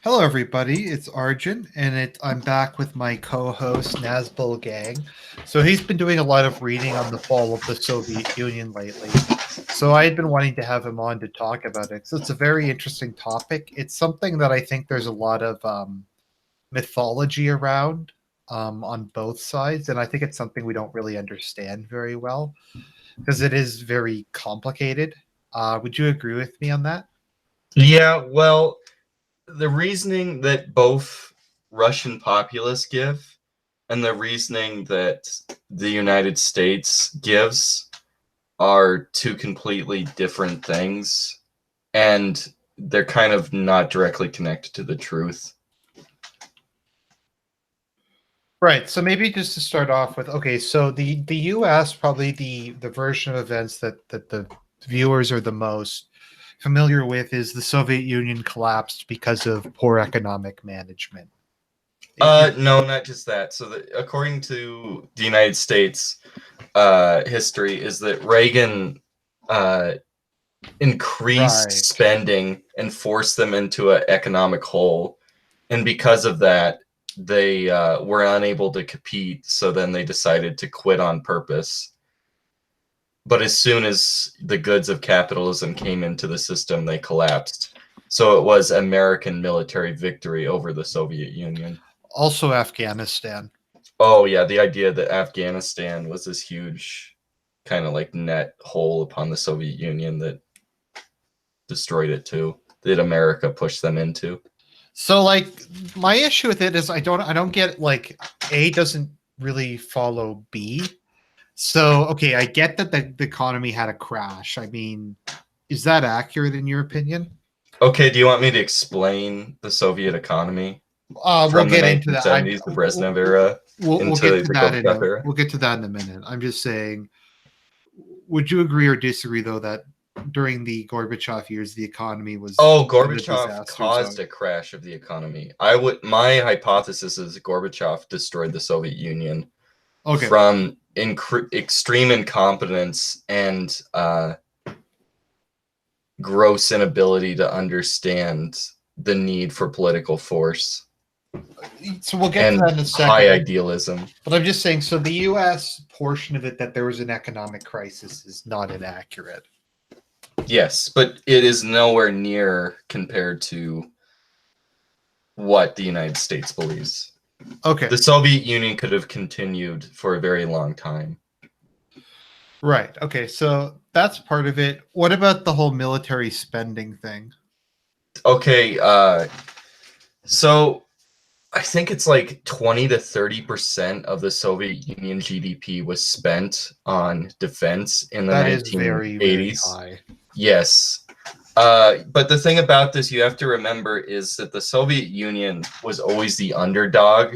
Hello, everybody. It's Argent, and I'm back with my co-host Nazbul Gang. So he's been doing a lot of reading on the fall of the Soviet Union lately. So I had been wanting to have him on to talk about it. So it's a very interesting topic. It's something that I think there's a lot of mythology around on both sides, and I think it's something we don't really understand very well because it is very complicated. Would you agree with me on that? Yeah, well, the reasoning that both Russian populists give and the reasoning that the United States gives are two completely different things, and they're kind of not directly connected to the truth. Right. So maybe just to start off with, okay, so the US, probably the version of events that the viewers are the most familiar with is the Soviet Union collapsed because of poor economic management. No, not just that. So, according to the United States history, is that Reagan increased Right. spending and forced them into an economic hole, and because of that, they were unable to compete. So then they decided to quit on purpose. But as soon as the goods of capitalism came into the system, they collapsed. So it was American military victory over the Soviet Union. Also Afghanistan. Oh yeah, the idea that Afghanistan was this huge kind of like net hole upon the Soviet Union that destroyed it too, that America pushed them into. So like my issue with it is I don't get like A doesn't really follow B. So okay, I get that the economy had a crash. I mean, is that accurate in your opinion? Okay, do you want me to explain the Soviet economy We'll from the get into that. 1970s, the Brezhnev era, We'll get into to the that in Gorbachev a era? we'll get to that in a minute. I'm just saying, would you agree or disagree though that during the Gorbachev years the economy was Oh, in a Gorbachev disaster zone? caused a crash of the economy. My hypothesis is Gorbachev destroyed the Soviet Union Okay. from extreme incompetence and gross inability to understand the need for political force So we'll get to and that in a high second. idealism. But I'm just saying, so the US portion of it that there was an economic crisis is not inaccurate. Yes, but it is nowhere near compared to what the United States believes. Okay. The Soviet Union could have continued for a very long time. Right. Okay. So that's part of it. What about the whole military spending thing? Okay, so I think it's like 20 to 30% of the Soviet Union GDP was spent on defense in the That is very, very 1980s. high. Yes. But the thing about this you have to remember is that the Soviet Union was always the underdog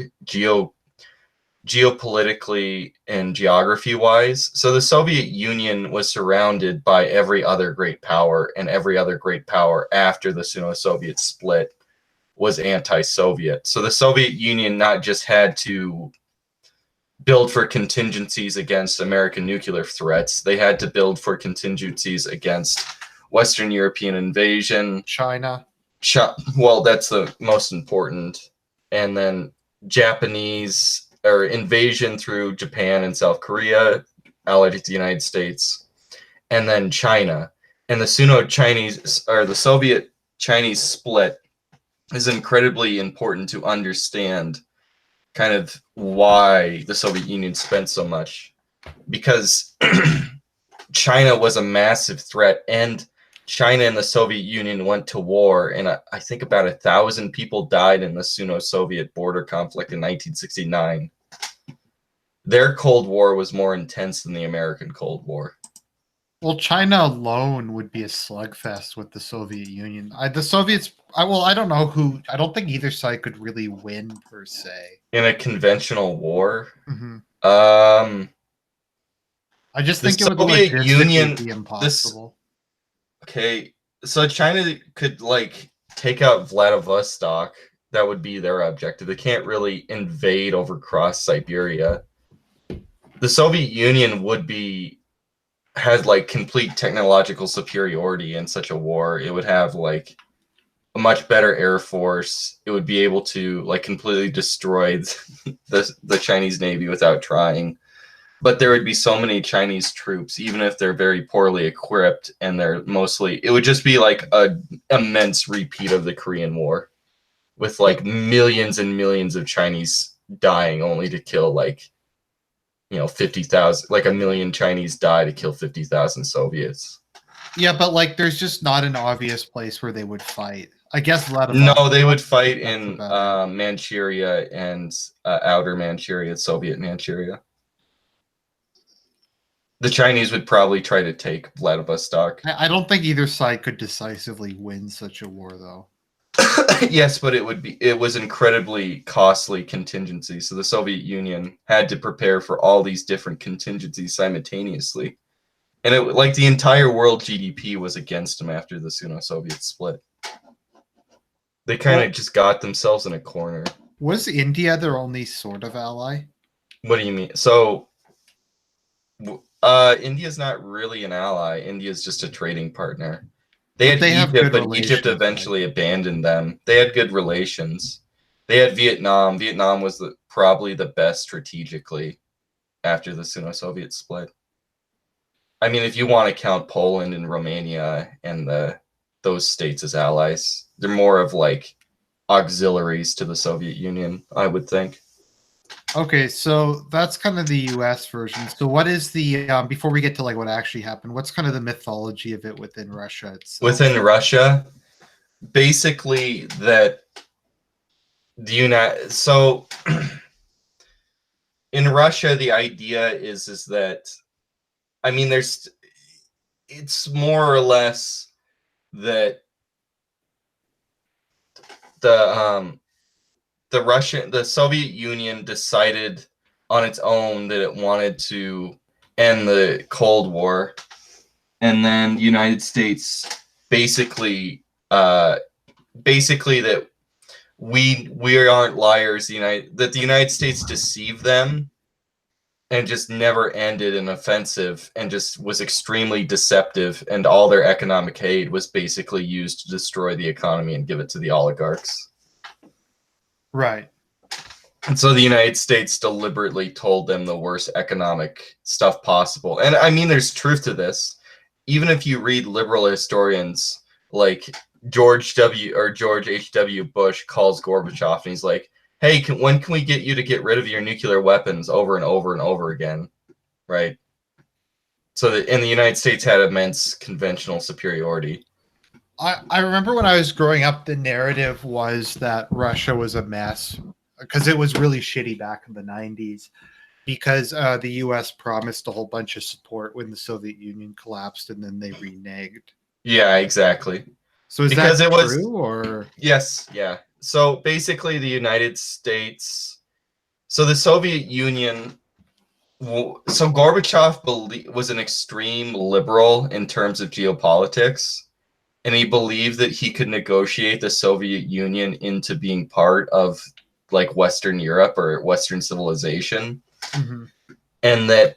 geopolitically and geography wise. So the Soviet Union was surrounded by every other great power, and every other great power after the Sino-Soviet split was anti-Soviet. So the Soviet Union not just had to build for contingencies against American nuclear threats, they had to build for contingencies against Western European invasion. China. Well, that's the most important. And then Japanese or invasion through Japan and South Korea, allied to the United States, and then China. And the Sino-Chinese or the Soviet-Chinese split is incredibly important to understand kind of why the Soviet Union spent so much, because China was a massive threat, and China and the Soviet Union went to war, and I think about 1,000 people died in the Sino-Soviet border conflict in 1969. Their Cold War was more intense than the American Cold War. Well, China alone would be a slugfest with the Soviet Union. The Soviets. I don't know who. I don't think either side could really win per se. In a conventional war, Hmm. um, I just the think it would Soviet logistically Union, be this impossible. okay, so China could like take out Vladivostok. That would be their objective. They can't really invade over cross Siberia. The Soviet Union would be had like complete technological superiority in such a war. It would have like a much better air force. It would be able to like completely destroy the Chinese Navy without trying. But there would be so many Chinese troops, even if they're very poorly equipped, and they're mostly, it would just be like a immense repeat of the Korean War, with like millions and millions of Chinese dying only to kill like, 50,000, like a million Chinese die to kill 50,000 Soviets. Yeah, but like, there's just not an obvious place where they would fight. I guess No, they would fight that's in about it. Manchuria and outer Manchuria, Soviet Manchuria. The Chinese would probably try to take Vladivostok. I don't think either side could decisively win such a war, though. Yes, but it was incredibly costly contingency. So the Soviet Union had to prepare for all these different contingencies simultaneously. And it like the entire world GDP was against them after the Sino-Soviet split. They kind of just got themselves in a corner. Was India their only sort of ally? What do you mean? So India's not really an ally. India's just a trading partner. They had Egypt, but Egypt eventually abandoned them. They had good relations. They had Vietnam. Vietnam was probably the best strategically after the Sino-Soviet split. I mean, if you want to count Poland and Romania and those states as allies, they're more of like auxiliaries to the Soviet Union, I would think. Okay, so that's kind of the U.S. version. So what is the before we get to like what actually happened? What's kind of the mythology of it within Russia itself? Within Russia, basically that so in Russia, the idea is that, I mean, it's more or less that the Soviet Union decided on its own that it wanted to end the Cold War, and then the United States basically that we aren't liars. That the United States deceived them and just never ended an offensive and just was extremely deceptive, and all their economic aid was basically used to destroy the economy and give it to the oligarchs. Right. And so the United States deliberately told them the worst economic stuff possible. And I mean, there's truth to this. Even if you read liberal historians like George H.W. Bush calls Gorbachev and he's like, hey, when can we get you to get rid of your nuclear weapons over and over and over again? Right? So and the United States had immense conventional superiority. I remember when I was growing up, the narrative was that Russia was a mess because it was really shitty back in the 90s because the U.S. promised a whole bunch of support when the Soviet Union collapsed and then they reneged. Yeah, exactly. So is that true or? Yes, yeah. So basically the United States, so the Soviet Union, so Gorbachev was an extreme liberal in terms of geopolitics, and he believed that he could negotiate the Soviet Union into being part of like Western Europe or Western civilization, and that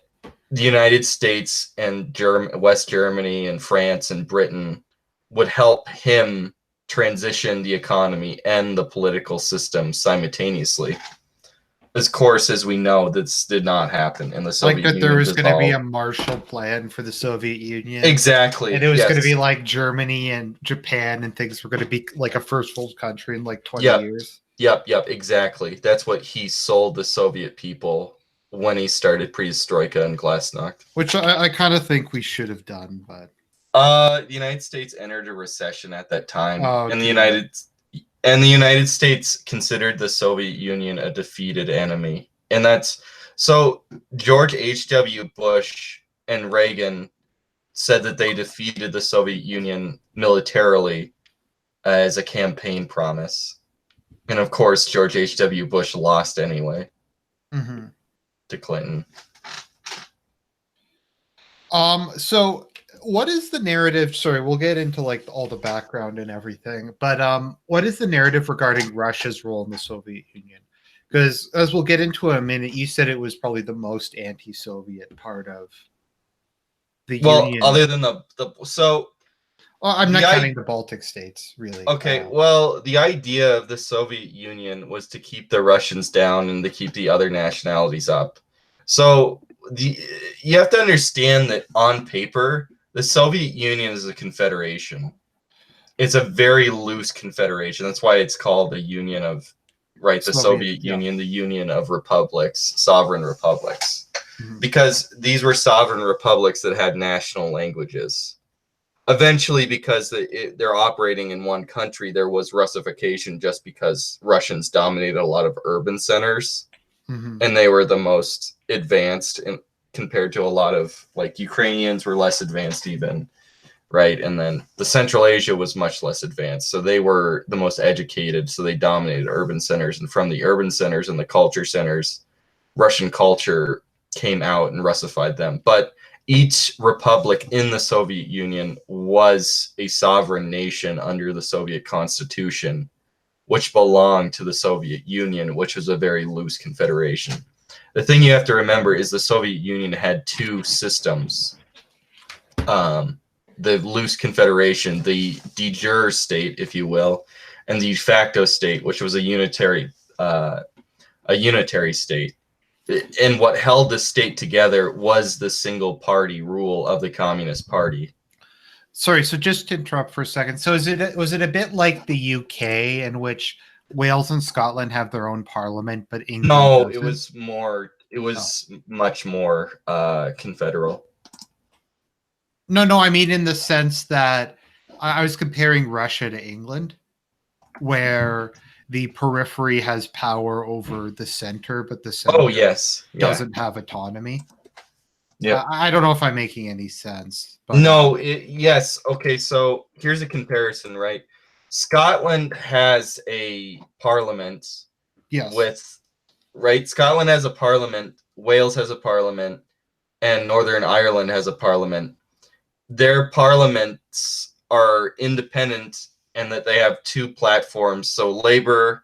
the United States and West Germany and France and Britain would help him transition the economy and the political system simultaneously. Of course, as we know, this did not happen in the Soviet Union. Like that there was going to be a Marshall Plan for the Soviet Union. Exactly. And it was going to be like Germany and Japan and things were going to be like a first world country in like 20 years. Yep, exactly. That's what he sold the Soviet people when he started Perestroika and Glasnost. Which I kind of think we should have done, but the United States entered a recession at that time, and the United States considered the Soviet Union a defeated enemy, and that's so. George H.W. Bush and Reagan said that they defeated the Soviet Union militarily as a campaign promise, and of course, George H.W. Bush lost anyway to Clinton. So what is the narrative? Sorry, we'll get into like all the background and everything, but what is the narrative regarding Russia's role in the Soviet Union? Because as we'll get into in a minute, you said it was probably the most anti-Soviet part of the union. Well, other than the so Well, I'm not The counting the Baltic states, really. Okay, well, the idea of the Soviet Union was to keep the Russians down and to keep the other nationalities up. So you have to understand that on paper, the Soviet Union is a confederation. It's a very loose confederation. That's why it's called the Union of, right, the Soviet Union, the Union of Republics, sovereign republics. Mhm. Because these were sovereign republics that had national languages. Eventually, because they're operating in one country, there was Russification just because Russians dominated a lot of urban centers, and they were the most advanced compared to a lot of, like, Ukrainians were less advanced even, right? And then the Central Asia was much less advanced, so they were the most educated, so they dominated urban centers, and from the urban centers and the culture centers, Russian culture came out and Russified them. But each republic in the Soviet Union was a sovereign nation under the Soviet Constitution, which belonged to the Soviet Union, which was a very loose confederation. The thing you have to remember is the Soviet Union had two systems. The loose confederation, the de jure state, if you will, and the de facto state, which was a unitary state. And what held the state together was the single party rule of the Communist Party. Sorry, so just to interrupt for a second. So was it a bit like the UK, in which Wales and Scotland have their own parliament, but England doesn't? It was more. It was much more confederal. No, I mean in the sense that I was comparing Russia to England, where the periphery has power over the center, but the center doesn't have autonomy. Yeah, I don't know if I'm making any sense. But, no, yes. Okay, so here's a comparison, right? Scotland has a parliament. Yes. Scotland has a parliament, Wales has a parliament, and Northern Ireland has a parliament. Their parliaments are independent and that they have two platforms. So Labour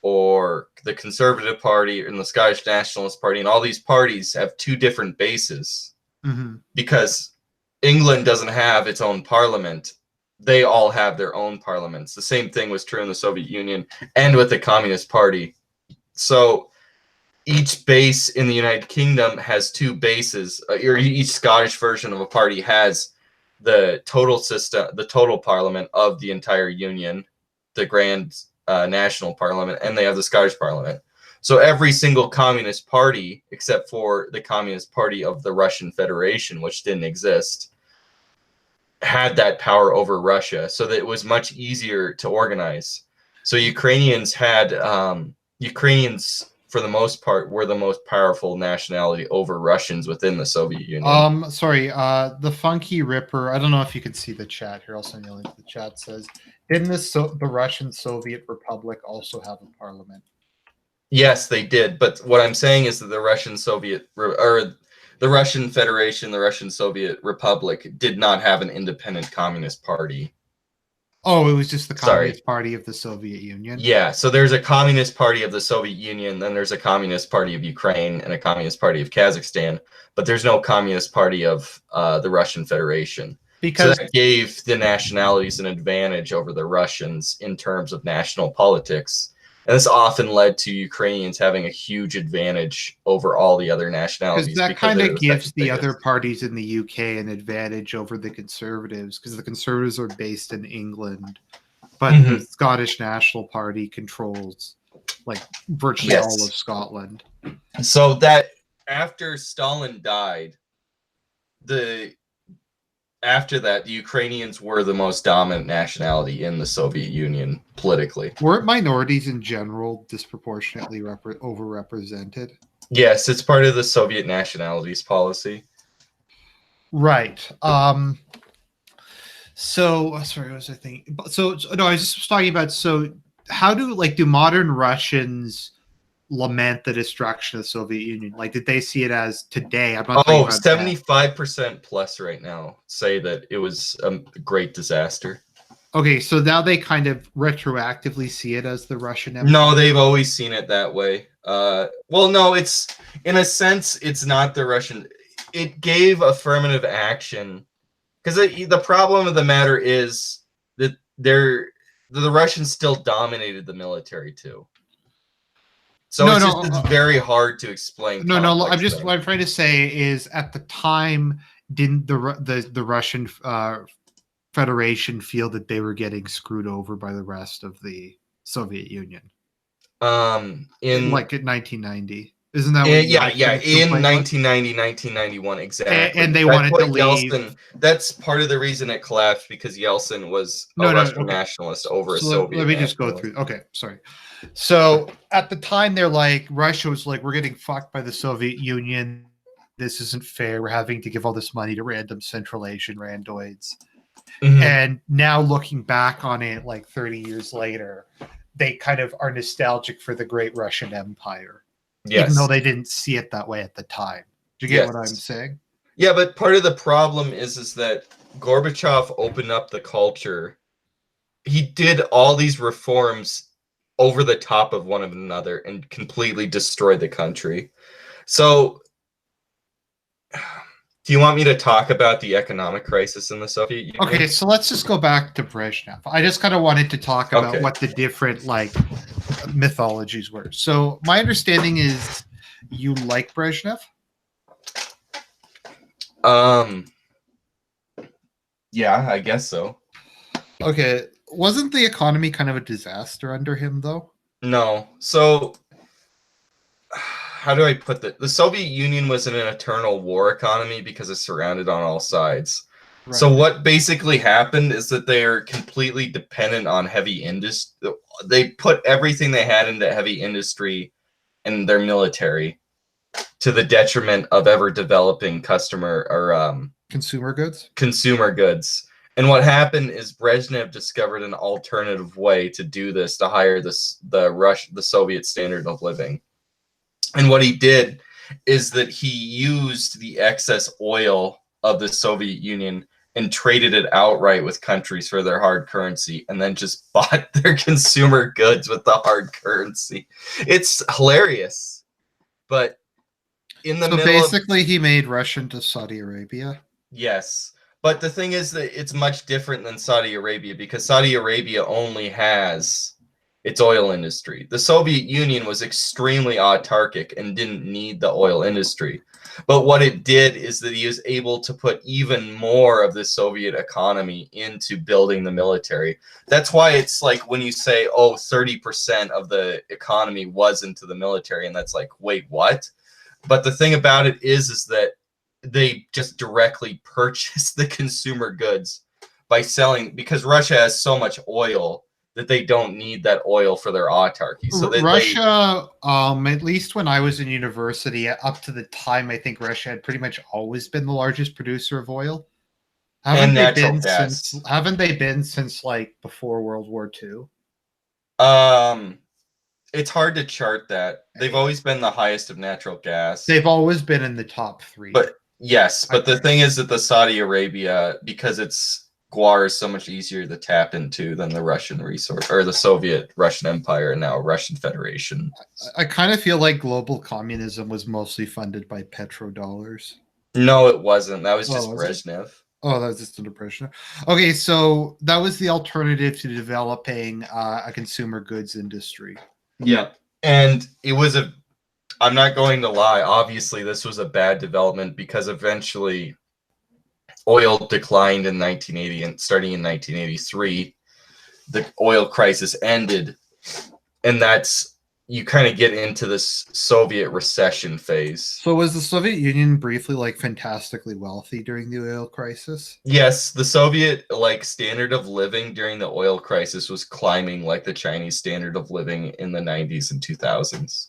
or the Conservative Party and the Scottish Nationalist Party and all these parties have two different bases because England doesn't have its own parliament. They all have their own parliaments. The same thing was true in the Soviet Union and with the Communist Party. So each base in the United Kingdom has two bases, or each Scottish version of a party has the total system, the total parliament of the entire union, the grand national parliament, and they have the Scottish parliament. So every single communist party, except for the Communist Party of the Russian Federation, which didn't exist, had that power over Russia, so that it was much easier to organize. So Ukrainians for the most part were the most powerful nationality over Russians within the Soviet Union. Sorry, the Funky Ripper, I don't know if you can see the chat here. I'll send you a link to the chat. Says, didn't the Russian Soviet Republic also have a parliament? Yes, they did. But what I'm saying is that the Russian Soviet or the Russian Federation, the Russian Soviet Republic did not have an independent communist party. Oh, it was just the Communist Party of the Soviet Union? Yeah, so there's a Communist Party of the Soviet Union, then there's a Communist Party of Ukraine and a Communist Party of Kazakhstan, but there's no Communist Party of the Russian Federation. Because so that gave the nationalities an advantage over the Russians in terms of national politics. And this often led to Ukrainians having a huge advantage over all the other nationalities. Because that kind of gives the other parties in the UK an advantage over the Conservatives, because the Conservatives are based in England, but the Scottish National Party controls like virtually all of Scotland. So that after Stalin died, after that, the Ukrainians were the most dominant nationality in the Soviet Union politically. Weren't minorities in general disproportionately overrepresented? Yes, it's part of the Soviet nationalities policy. Right. So, sorry, what was I thinking? So, no, I was just talking about, so how do modern Russians lament the destruction of the Soviet Union? Like, did they see it as today? I'm not 75% plus right now say that it was a great disaster. Okay, so now they kind of retroactively see it as the Russian Empire? No, they've always seen it that way. Well, no, it's, in a sense, it's not the Russian. It gave affirmative action Because the problem of the matter is that the Russians still dominated the military too. So No, it's very hard to explain no. complex things. What I'm trying to say is, at the time, didn't the Russian Federation feel that they were getting screwed over by the rest of the Soviet Union? In 1990, isn't that what yeah, Yeltsin's in complaint was? 1990, 1991, exactly. And they That's wanted to what leave. Yeltsin. That's part of the reason it collapsed, because Yeltsin was a No, Russian okay. nationalist over a So let Soviet me just go nationalist. through. Okay, sorry. So at the time, they're like, Russia was like, we're getting fucked by the Soviet Union. This isn't fair. We're having to give all this money to random Central Asian randoids. Mhm. And now looking back on it, like 30 years later, they kind of are nostalgic for the Great Russian Empire, even though Yes. they didn't see it that way at the time. Do you get what I'm Yes. saying? Yeah, but part of the problem is that Gorbachev opened up the culture. He did all these reforms over the top of one another and completely destroyed the country. So, do you want me to talk about the economic crisis in the Soviet Union? Okay, so let's just go back to Brezhnev. I just kind of wanted to talk about Okay. what the different like mythologies were. So my understanding is you like Brezhnev. Yeah, I guess so. Okay, wasn't the economy kind of a disaster under him though? No. So, how do I put that? The Soviet Union was in an eternal war economy because it's surrounded on all sides. Right. So what basically happened is that they're completely dependent on heavy industry. They put everything they had into heavy industry and their military, to the detriment of ever developing customer or Consumer goods. consumer goods. And what happened is Brezhnev discovered an alternative way to do this, to hire the Soviet standard of living. And what he did is that he used the excess oil of the Soviet Union and traded it outright with countries for their hard currency, and then just bought their consumer goods with the hard currency. It's hilarious. But in the So middle of, basically, he made Russia into Saudi Arabia. yes. But the thing is that it's much different than Saudi Arabia, because Saudi Arabia only has its oil industry. The Soviet Union was extremely autarkic and didn't need the oil industry. But what it did is that he was able to put even more of the Soviet economy into building the military. That's why it's like when you say, oh, 30% of the economy was into the military, and that's like, wait, what? But the thing about it is that they just directly purchase the consumer goods by selling, because Russia has so much oil that they don't need that oil for their autarky. So Russia, at least when I was in university, up to the time, I think Russia had pretty much always been the largest producer of oil. and natural gas. Haven't they been since like before World War II? It's hard to chart that. They've always been the highest of natural gas. They've always been in the top 3. But yes, but the thing is that the Saudi Arabia, because it's guar is so much easier to tap into than the Russian resource, or the Soviet Russian Empire, and now Russian Federation. I kind of feel like global communism was mostly funded by petrodollars. No, it wasn't. That was just Brezhnev. Oh, that was just an impression. Okay, so that was the alternative to developing a consumer goods industry. Yeah, and it was I'm not going to lie, obviously this was a bad development, because eventually oil declined in 1980, and starting in 1983, the oil crisis ended, and that's, you kind of get into this Soviet recession phase. So was the Soviet Union briefly like fantastically wealthy during the oil crisis? Yes, the Soviet like standard of living during the oil crisis was climbing like the Chinese standard of living in the 90s and 2000s.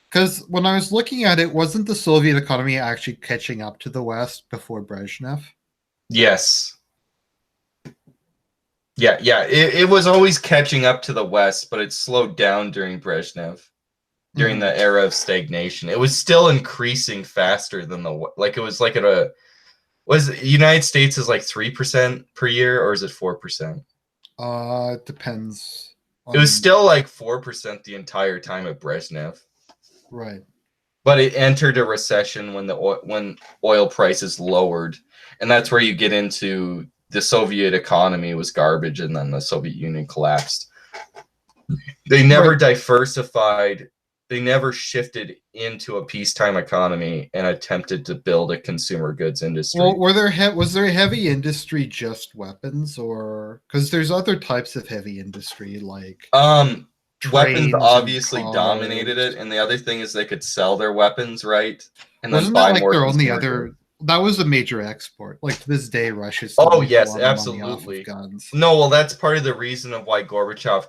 Because when I was looking at it, wasn't the Soviet economy actually catching up to the West before Brezhnev? Yes. Yeah, it was always catching up to the West, but it slowed down during Brezhnev, during the era of stagnation. It was still increasing faster than it was like at a, was the United States is like 3% per year, or is it 4%? It depends. It was still like 4% the entire time of Brezhnev. Right. but it entered a recession when when oil prices lowered, and that's where you get into the Soviet economy was garbage, and then the Soviet Union collapsed. They never diversified. They never shifted into a peacetime economy and attempted to build a consumer goods industry. Well, was there heavy industry just weapons, or because there's other types of heavy industry like weapons trains obviously and dominated cars. it, and the other thing is they could sell their weapons, right? And then Wasn't that buy like more their only consumer other? goods. That was a major export. Like to this day, Russia still Oh makes a yes, lot of money off of absolutely. guns. No, well, that's part of the reason of why Gorbachev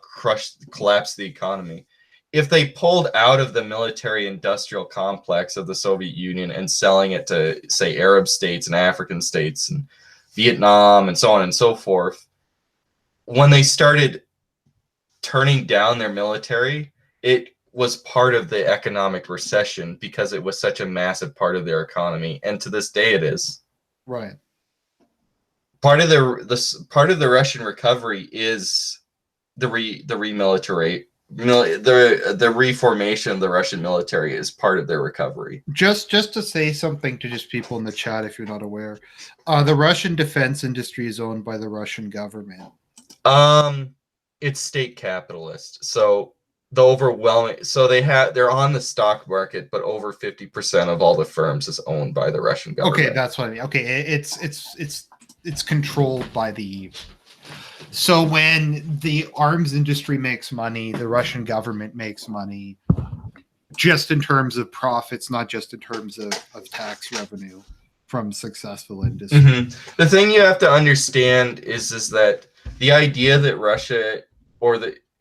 collapsed the economy. If they pulled out of the military-industrial complex of the Soviet Union and selling it to, say, Arab states and African states and Vietnam and so on and so forth, when they started turning down their military, it was part of the economic recession because it was such a massive part of their economy, and to this day it is. Right. Part of the Russian recovery is the reformation of the Russian military is part of their recovery. Just to say something to just people in the chat, if you're not aware, the Russian defense industry is owned by the Russian government. It's state capitalist, so they're on the stock market, but over 50% of all the firms is owned by the Russian government. Okay, that's what I mean. Okay, it's controlled by the. So when the arms industry makes money, the Russian government makes money, just in terms of profits, not just in terms of tax revenue from successful industry. Mm-hmm. The thing you have to understand is that the idea that Russia,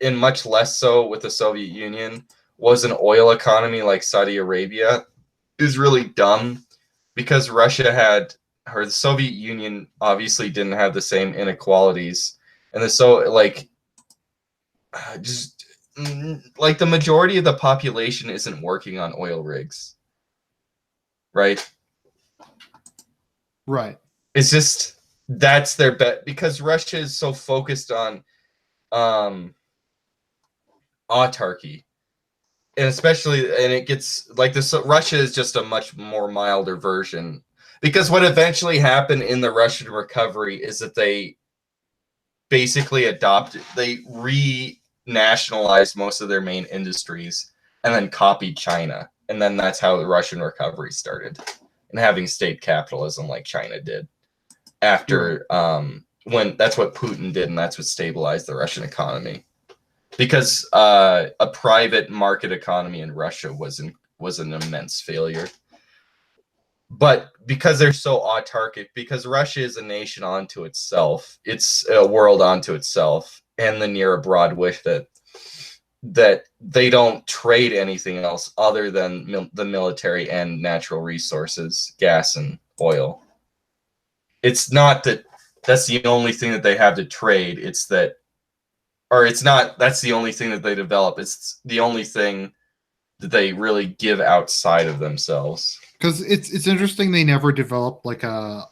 and much less so with the Soviet Union, was an oil economy like Saudi Arabia is really dumb, because the Soviet Union obviously didn't have the same inequalities, and the majority of the population isn't working on oil rigs, right? Right. It's just that's their bet, because Russia is so focused on autarky, and it gets like this. Russia is just a much more milder version, because what eventually happened in the Russian recovery is that they basically re-nationalized most of their main industries and then copied China, and then that's how the Russian recovery started, and having state capitalism like China did after when that's what Putin did, and that's what stabilized the Russian economy, because a private market economy in Russia was an immense failure. But because they're so autarkic, because Russia is a nation unto itself, it's a world unto itself, and the near abroad wish that they don't trade anything else other than the military and natural resources, gas and oil. It's not that that's the only thing that they have to trade. It's that, or it's not that's the only thing that they develop. It's the only thing that they really give outside of themselves. Because it's interesting they never developed like a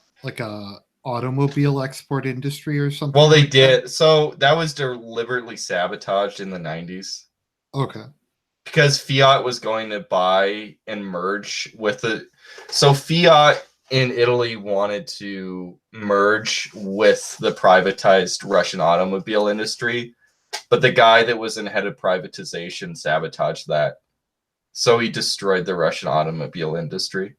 automobile export industry or something. Well, they did. So that was deliberately sabotaged in the 90s. Okay. Because Fiat was going to buy and merge with it. So Fiat in Italy wanted to merge with the privatized Russian automobile industry, but the guy that was in head of privatization sabotaged that. So he destroyed the Russian automobile industry.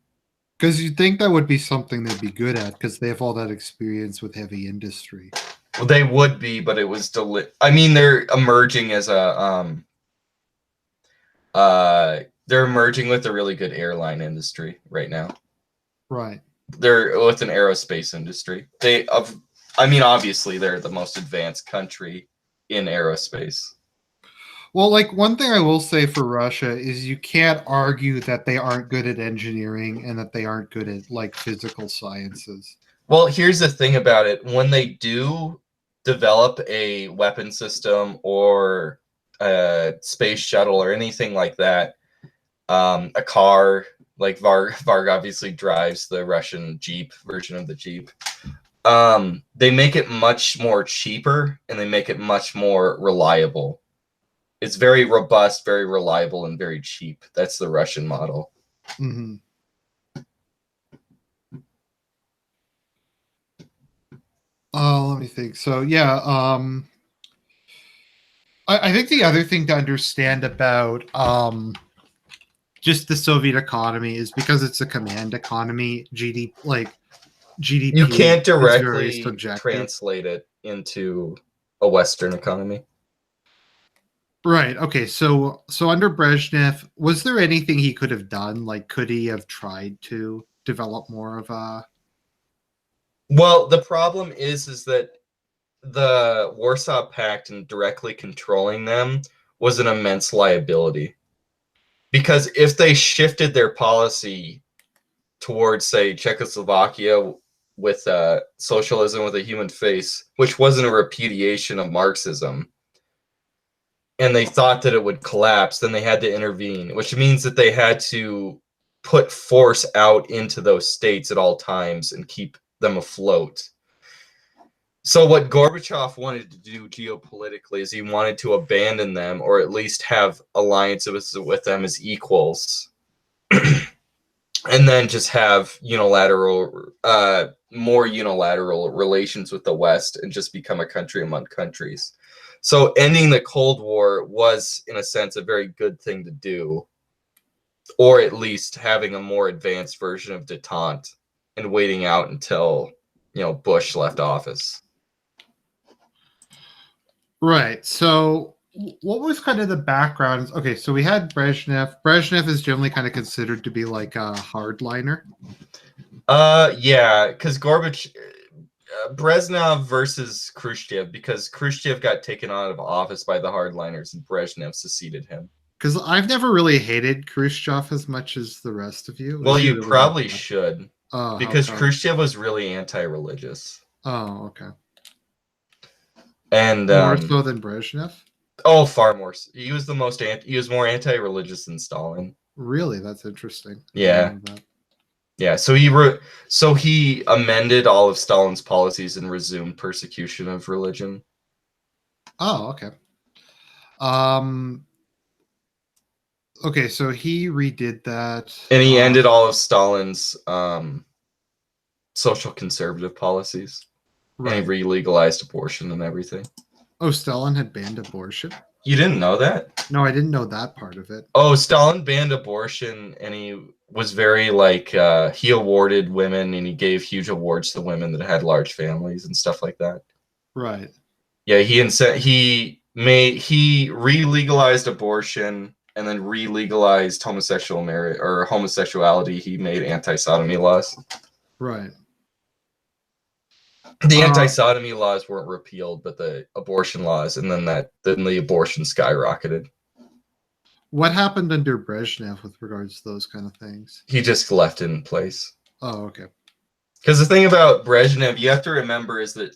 Because you'd think that would be something they'd be good at, because they have all that experience with heavy industry. Well, they would be, but it was I mean, they're emerging as a they're emerging with a really good airline industry right now. Right. They're with an aerospace industry. I mean, obviously they're the most advanced country in aerospace. Well, like one thing I will say for Russia is you can't argue that they aren't good at engineering and that they aren't good at like physical sciences. Well, here's the thing about it. When they do develop a weapon system or a space shuttle or anything like that, a car, like Varg obviously drives the Russian Jeep version of the Jeep. They make it much more cheaper, and they make it much more reliable. It's very robust, very reliable, and very cheap. That's the Russian model. Mm-hmm. Let me think. So yeah, I think the other thing to understand about just the Soviet economy is because it's a command economy. You GDP can't is very directly subjective. translate it into a Western economy. Right. Okay. So under Brezhnev, was there anything he could have done? Like, could he have tried to develop more of a? Well, the problem is that the Warsaw Pact and directly controlling them was an immense liability. Because if they shifted their policy towards, say, Czechoslovakia with socialism with a human face, which wasn't a repudiation of Marxism, and they thought that it would collapse, then they had to intervene, which means that they had to put force out into those states at all times and keep them afloat. So what Gorbachev wanted to do geopolitically is he wanted to abandon them, or at least have alliances with them as equals, and then just have more unilateral relations with the West and just become a country among countries. So ending the Cold War was, in a sense, a very good thing to do, or at least having a more advanced version of detente and waiting out until Bush left office. Right. So what was kind of the background? Okay, so we had Brezhnev. Brezhnev is generally kind of considered to be like a hardliner. Yeah, because Brezhnev versus Khrushchev, because Khrushchev got taken out of office by the hardliners and Brezhnev succeeded him. Because I've never really hated Khrushchev as much as the rest of you. Well, Is he you really that probably bad? should, Oh, how because come? Khrushchev was really anti-religious. Oh, okay. And More so than Brezhnev? far more. He was he was more anti-religious than Stalin. Really? That's interesting. I didn't Yeah. know that. Yeah, so he amended all of Stalin's policies and resumed persecution of religion. Oh, okay. Um okay, so he redid that. And he ended all of Stalin's social conservative policies. Right. And he re-legalized abortion and everything. Oh, Stalin had banned abortion? You didn't know that? No, I didn't know that part of it. Oh, Stalin banned abortion, and he was very he awarded women, and he gave huge awards to women that had large families and stuff like that. Right. Yeah, he re-legalized abortion and then re-legalized homosexuality. He made anti-sodomy laws. Right. The anti-sodomy laws weren't repealed, but the abortion laws, and then the abortion skyrocketed. What happened under Brezhnev with regards to those kind of things? He just left it in place. Oh, okay. Because the thing about Brezhnev, you have to remember, is that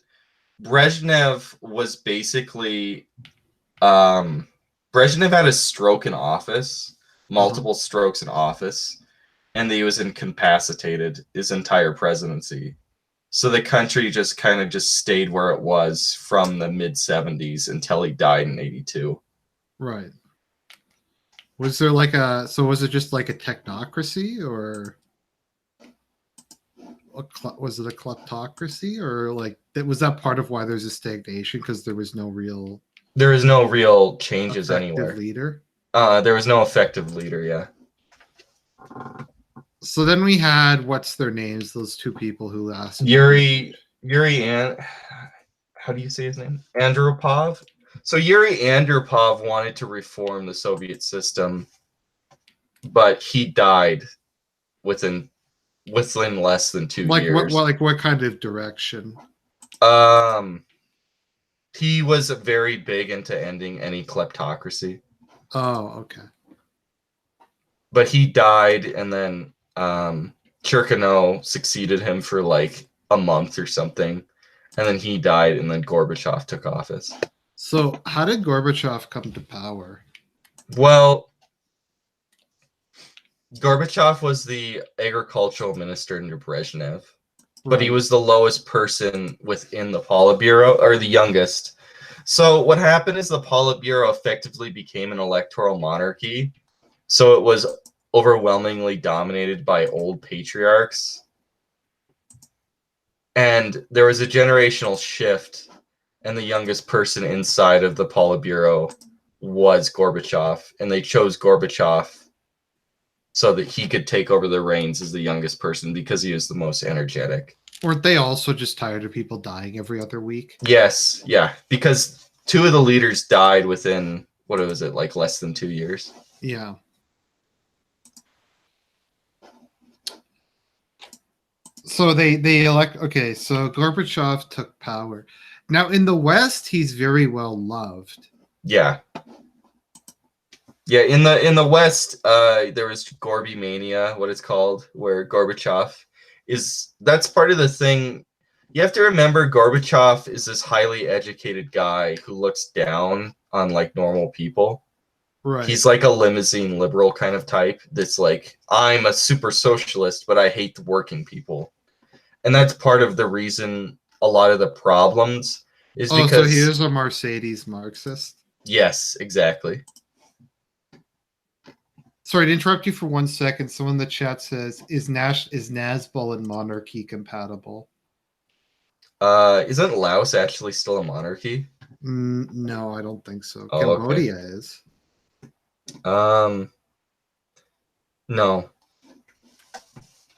Brezhnev was basically Brezhnev had a stroke in office, multiple strokes in office, and he was incapacitated his entire presidency. So the country just kind of stayed where it was from the mid-70s until he died in 82. Right. Was there was it just like a technocracy, or was it a kleptocracy, or was that part of why there's a stagnation, because there was no real changes anywhere. leader? There was no effective leader, yeah. So then we had, what's their names? Those two people who lasted. Yuri and how do you say his name? Andropov. So Yuri Andropov wanted to reform the Soviet system, but he died within less than 2 years. What kind of direction? He was very big into ending any kleptocracy. Oh, okay. But he died, and then Cherkano succeeded him for like a month or something, and then he died, and then Gorbachev took office. So how did Gorbachev come to power? Well, Gorbachev was the agricultural minister under Brezhnev, but he was the lowest person within the Politburo, or the youngest. So what happened is the Politburo effectively became an electoral monarchy. So it was overwhelmingly dominated by old patriarchs. And there was a generational shift, and the youngest person inside of the Politburo was Gorbachev, and they chose Gorbachev so that he could take over the reins as the youngest person because he was the most energetic. Weren't they also just tired of people dying every other week? Yes, yeah, because two of the leaders died within, what was it, like less than 2 years? Yeah. So they elect. Okay, so Gorbachev took power. Now in the West, he's very well loved. Yeah. Yeah, in the West, there was Gorby Mania, what it's called, where Gorbachev that's part of the thing. You have to remember Gorbachev is this highly educated guy who looks down on like normal people. Right. He's like a limousine liberal kind of type that's like, I'm a super socialist, but I hate the working people. And that's part of the reason a lot of the problems is because... so he is a Mercedes Marxist? Yes, exactly. Sorry to interrupt you for 1 second. Someone in the chat says, is Nazbol and monarchy compatible? Isn't Laos actually still a monarchy? No, I don't think so. Oh, Cambodia okay. is. No.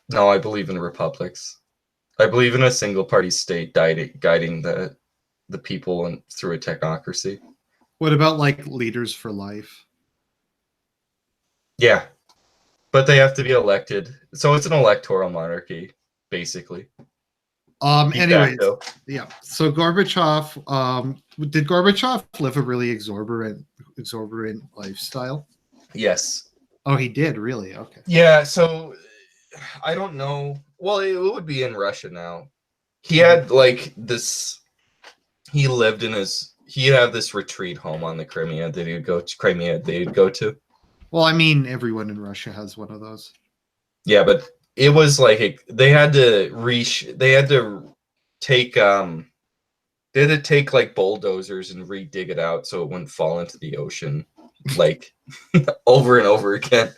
No, I believe in republics. I believe in a single party state guiding the people through a technocracy. What about like leaders for life? Yeah, but they have to be elected. So it's an electoral monarchy, basically. Anyways, yeah. So Gorbachev, did Gorbachev live a really exorbitant lifestyle? Yes. Oh, he did, really? Okay. Yeah, so I don't know. Well, it would be in Russia now. He had like this. He lived in he'd have this retreat home on the Crimea that he'd go to. Well, I mean, everyone in Russia has one of those. Yeah, but it was like they had to take like bulldozers and re-dig it out so it wouldn't fall into the ocean like over and over again.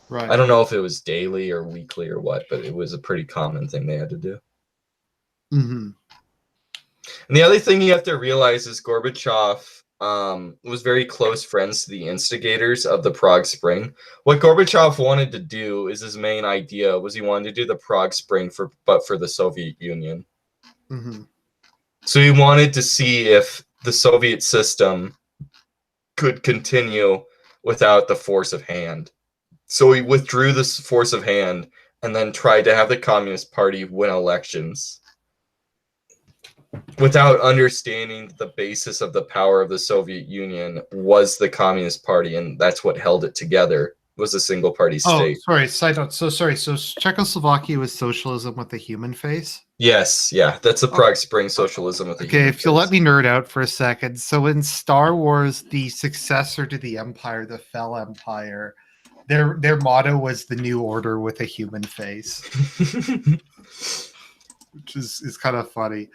Right. I don't know if it was daily or weekly or what, but it was a pretty common thing they had to do. Mm-hmm. And the other thing you have to realize is Gorbachev was very close friends to the instigators of the Prague Spring. What Gorbachev wanted to do is his main idea was he wanted to do the Prague Spring for the Soviet Union. Mm-hmm. So he wanted to see if the Soviet system could continue without the force of hand. So he withdrew this force of hand and then tried to have the Communist Party win elections without understanding the basis of the power of the Soviet Union was the Communist Party, and that's what held it together, was a single party state. Oh, sorry, side note. So sorry, so Czechoslovakia was socialism with a human face? Yes, yeah, that's the Prague Spring socialism with a human face. Okay, if you'll let me nerd out for a second. So in Star Wars, the successor to the Empire, the Fell Empire, their motto was the New Order with a human face. Which is kind of funny.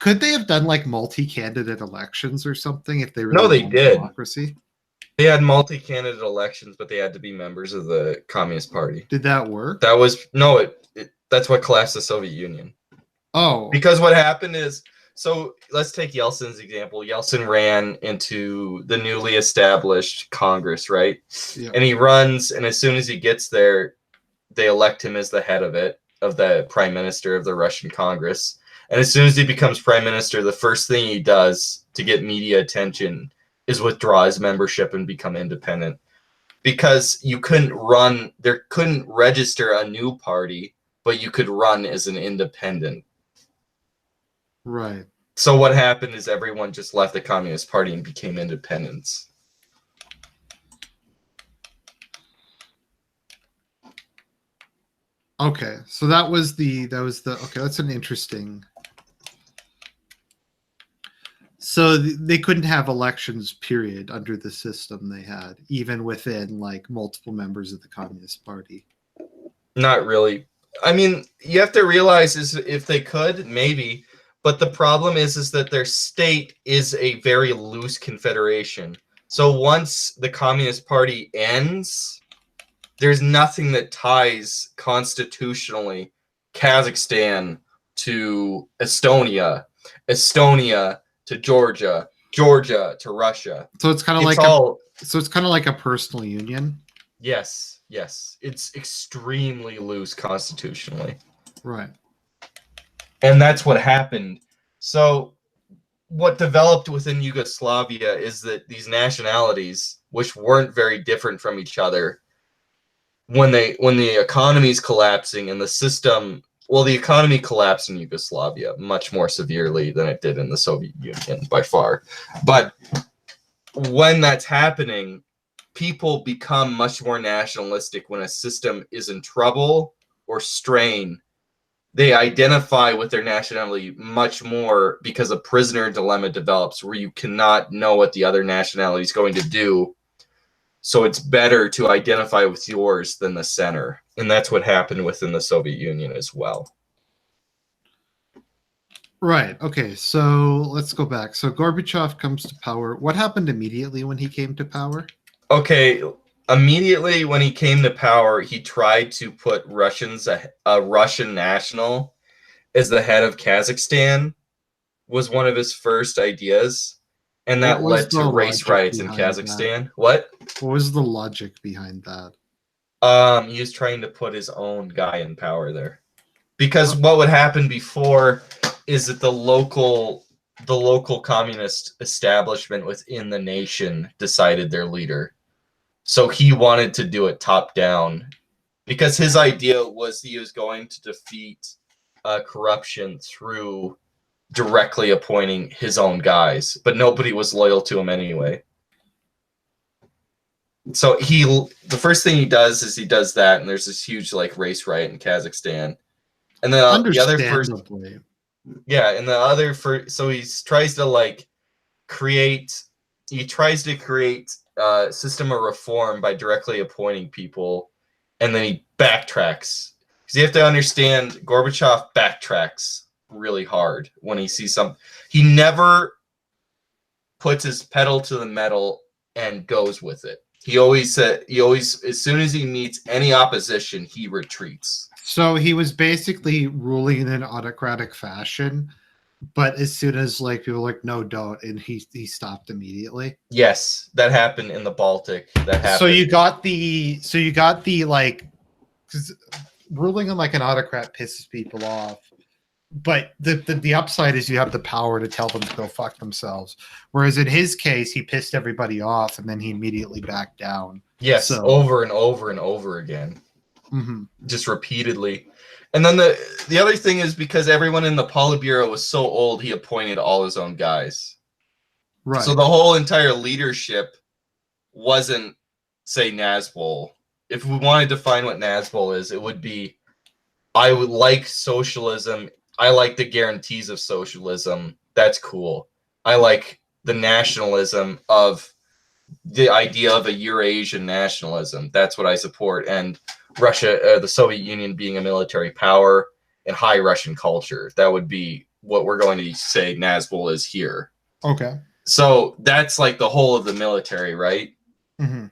Could they have done like multi-candidate elections or something if they really No, they did. Democracy? They had multi-candidate elections, but they had to be members of the Communist Party. Did that work? That was no. That's what collapsed the Soviet Union. Oh, because what happened is, so let's take Yeltsin's example. Yeltsin ran into the newly established Congress, right? Yeah. And he runs, and as soon as he gets there, they elect him as the head of the prime minister of the Russian Congress. And as soon as he becomes prime minister, the first thing he does to get media attention is withdraw his membership and become independent. Because you couldn't register a new party, but you could run as an independent. Right. So what happened is everyone just left the Communist Party and became independents. Okay, so that was the okay, that's an interesting. So they couldn't have elections, period, under the system they had, even within like multiple members of the Communist Party. Not really. I mean, you have to realize is if they could, maybe, but the problem is that their state is a very loose confederation. So once the Communist Party ends, there's nothing that ties constitutionally Kazakhstan to Estonia, Estonia to Georgia, Georgia to Russia. So it's kind of It's like all so it's kind of like a personal union. yes, yes. It's extremely loose constitutionally. Right. And that's what happened. So what developed within Yugoslavia is that these nationalities, which weren't very different from each other, when the economy's collapsing and the system, well, the economy collapsed in Yugoslavia much more severely than it did in the Soviet Union by far. But when that's happening, people become much more nationalistic when a system is in trouble or strain. They identify with their nationality much more because a prisoner dilemma develops where you cannot know what the other nationality is going to do. So it's better to identify with yours than the center. And that's what happened within the Soviet Union as well. Right. Okay. So let's go back. So Gorbachev comes to power. What happened immediately when he came to power? Okay, immediately when he came to power, he tried to put Russians, a Russian national, as the head of Kazakhstan, was one of his first ideas. And that What was led the to race logic riots in behind that? Kazakhstan. What? What was the logic behind that? He was trying to put his own guy in power there. Because what would happen before is that the local communist establishment within the nation decided their leader. So he wanted to do it top down because his idea was he was going to defeat corruption through directly appointing his own guys, but nobody was loyal to him anyway. So the first thing he does is he does that, and there's this huge like race riot in Kazakhstan. And then the other first, yeah, and the other first, so he tries to create a system of reform by directly appointing people, and then he backtracks. Because you have to understand, Gorbachev backtracks really hard when he sees something. He never puts his pedal to the metal and goes with it. He always, as soon as he meets any opposition, he retreats. So he was basically ruling in an autocratic fashion, but as soon as people were like, no, don't, and he stopped immediately. Yes, that happened in the Baltic. That happened. So you got the because ruling on an autocrat pisses people off. But the upside is you have the power to tell them to go fuck themselves. Whereas in his case, he pissed everybody off and then he immediately backed down. Yes, over and over and over again. Mm-hmm. Just repeatedly. And then the other thing is because everyone in the Politburo was so old, he appointed all his own guys. Right. So the whole entire leadership wasn't, say, Nazbol. If we wanted to find what Nazbol is, it would be, I would like socialism. I like the guarantees of socialism. That's cool. I like the nationalism of the idea of a Eurasian nationalism. That's what I support. And Russia, the Soviet Union being a military power and high Russian culture. That would be what we're going to say Nazbol is here. Okay. So that's like the whole of the military, right? Mm-hmm.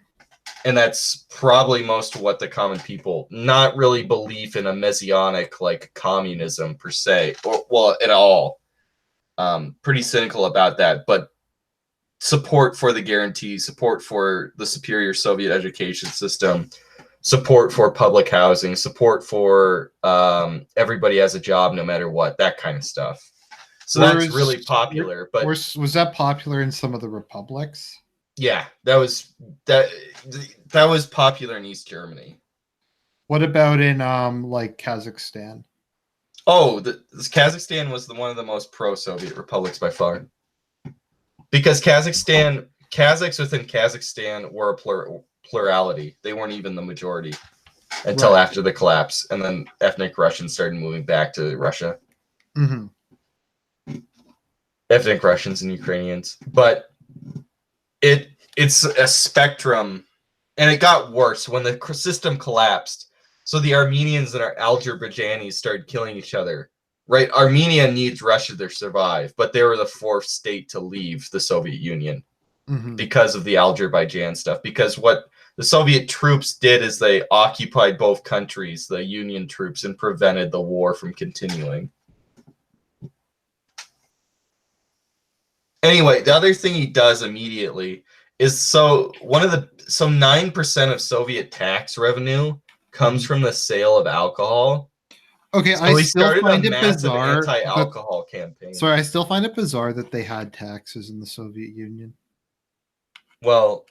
And that's probably most of what the common people, not really belief in a messianic communism per se, or at all. Pretty cynical about that, but support for the guarantee, support for the superior Soviet education system, support for public housing, support for everybody has a job no matter what, that kind of stuff. So that's really popular. But was that popular in some of the republics? Yeah, that was popular in East Germany. What about in Kazakhstan? Oh, Kazakhstan was one of the most pro-Soviet republics by far. Because Kazakhs within Kazakhstan were a plurality. They weren't even the majority until after the collapse, and then ethnic Russians started moving back to Russia. Mm-hmm. Ethnic Russians and Ukrainians, but it's a spectrum, and it got worse when the system collapsed. So the Armenians and our Azerbaijanis started killing each other. Right, Armenia needs Russia to survive, but they were the fourth state to leave the Soviet Union. because of the Azerbaijan stuff. Because what the Soviet troops did is they occupied both countries, the Union troops, and prevented the war from continuing. Anyway, the other thing he does immediately is so 9% of Soviet tax revenue comes from the sale of alcohol. Okay, So I he still started find a it massive bizarre. anti-alcohol campaign. Sorry, I still find it bizarre that they had taxes in the Soviet Union. Well,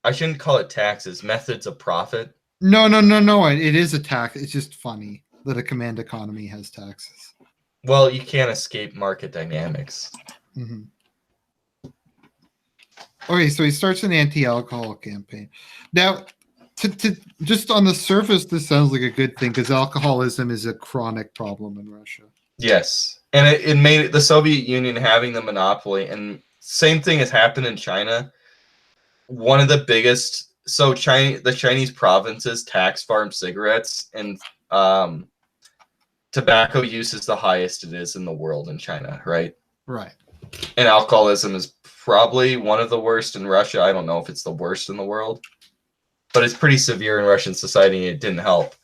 I shouldn't call it taxes, methods of profit. No. It is a tax. It's just funny that a command economy has taxes. Well, you can't escape market dynamics. Mm-hmm. Okay, so he starts an anti-alcohol campaign. Now, to just on the surface, this sounds like a good thing because alcoholism is a chronic problem in Russia. Yes, and it made the Soviet Union having the monopoly, and same thing has happened in China. One of the biggest, the Chinese provinces tax farm cigarettes, and tobacco use is the highest it is in the world in China, right? Right. And alcoholism is probably one of the worst in Russia. I don't know if it's the worst in the world, but it's pretty severe in Russian society, and it didn't help.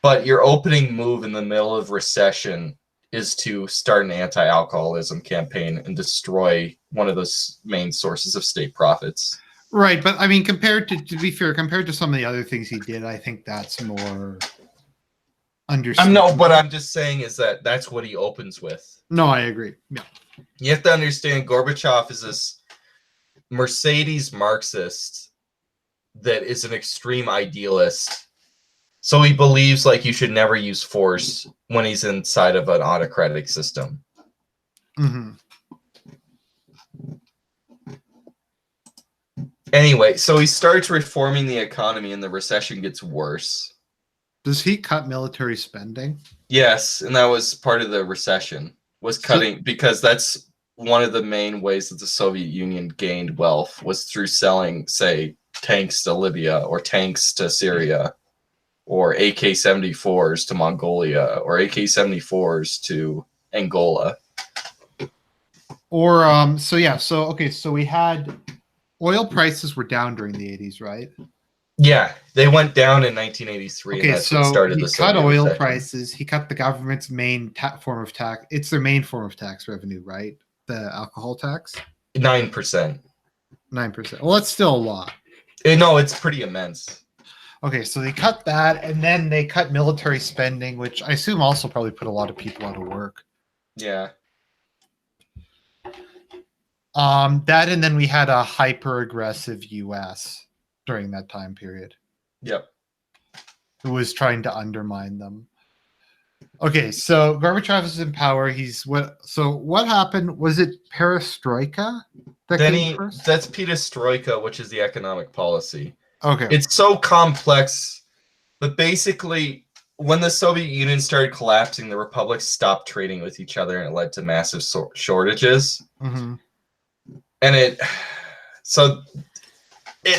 But your opening move in the middle of recession is to start an anti-alcoholism campaign and destroy one of those main sources of state profits. Right, but I mean, to be fair, compared to some of the other things he did, I think that's more understandable. What I'm just saying is that that's what he opens with. No, I agree. Yeah. You have to understand Gorbachev is this Mercedes Marxist that is an extreme idealist. So he believes like you should never use force when he's inside of an autocratic system. Mm-hmm. Anyway, so he starts reforming the economy and the recession gets worse. Does he cut military spending? Yes, and that was part of the recession, was cutting, because that's one of the main ways that the Soviet Union gained wealth was through selling, say, tanks to Libya or tanks to Syria or AK-74s to Mongolia or AK-74s to Angola. Or so we had oil prices were down during the 80s, right? Yeah, they went down in 1983. Okay, and that's so what started he the cut Soviet oil recession. prices. He cut the government's main form of tax. It's their main form of tax revenue, right? The alcohol tax. 9%. 9%. Well, that's still a lot. No, it's pretty immense. Okay, so they cut that, and then they cut military spending, which I assume also probably put a lot of people out of work. Yeah. That, and then we had a hyper-aggressive U.S. during that time period. Yep. Who was trying to undermine them. Okay, so Gorbachev is in power. What happened? Was it perestroika that came first? That's perestroika, which is the economic policy. Okay. It's so complex, but basically, when the Soviet Union started collapsing, the republics stopped trading with each other, and it led to massive shortages. Mm-hmm. And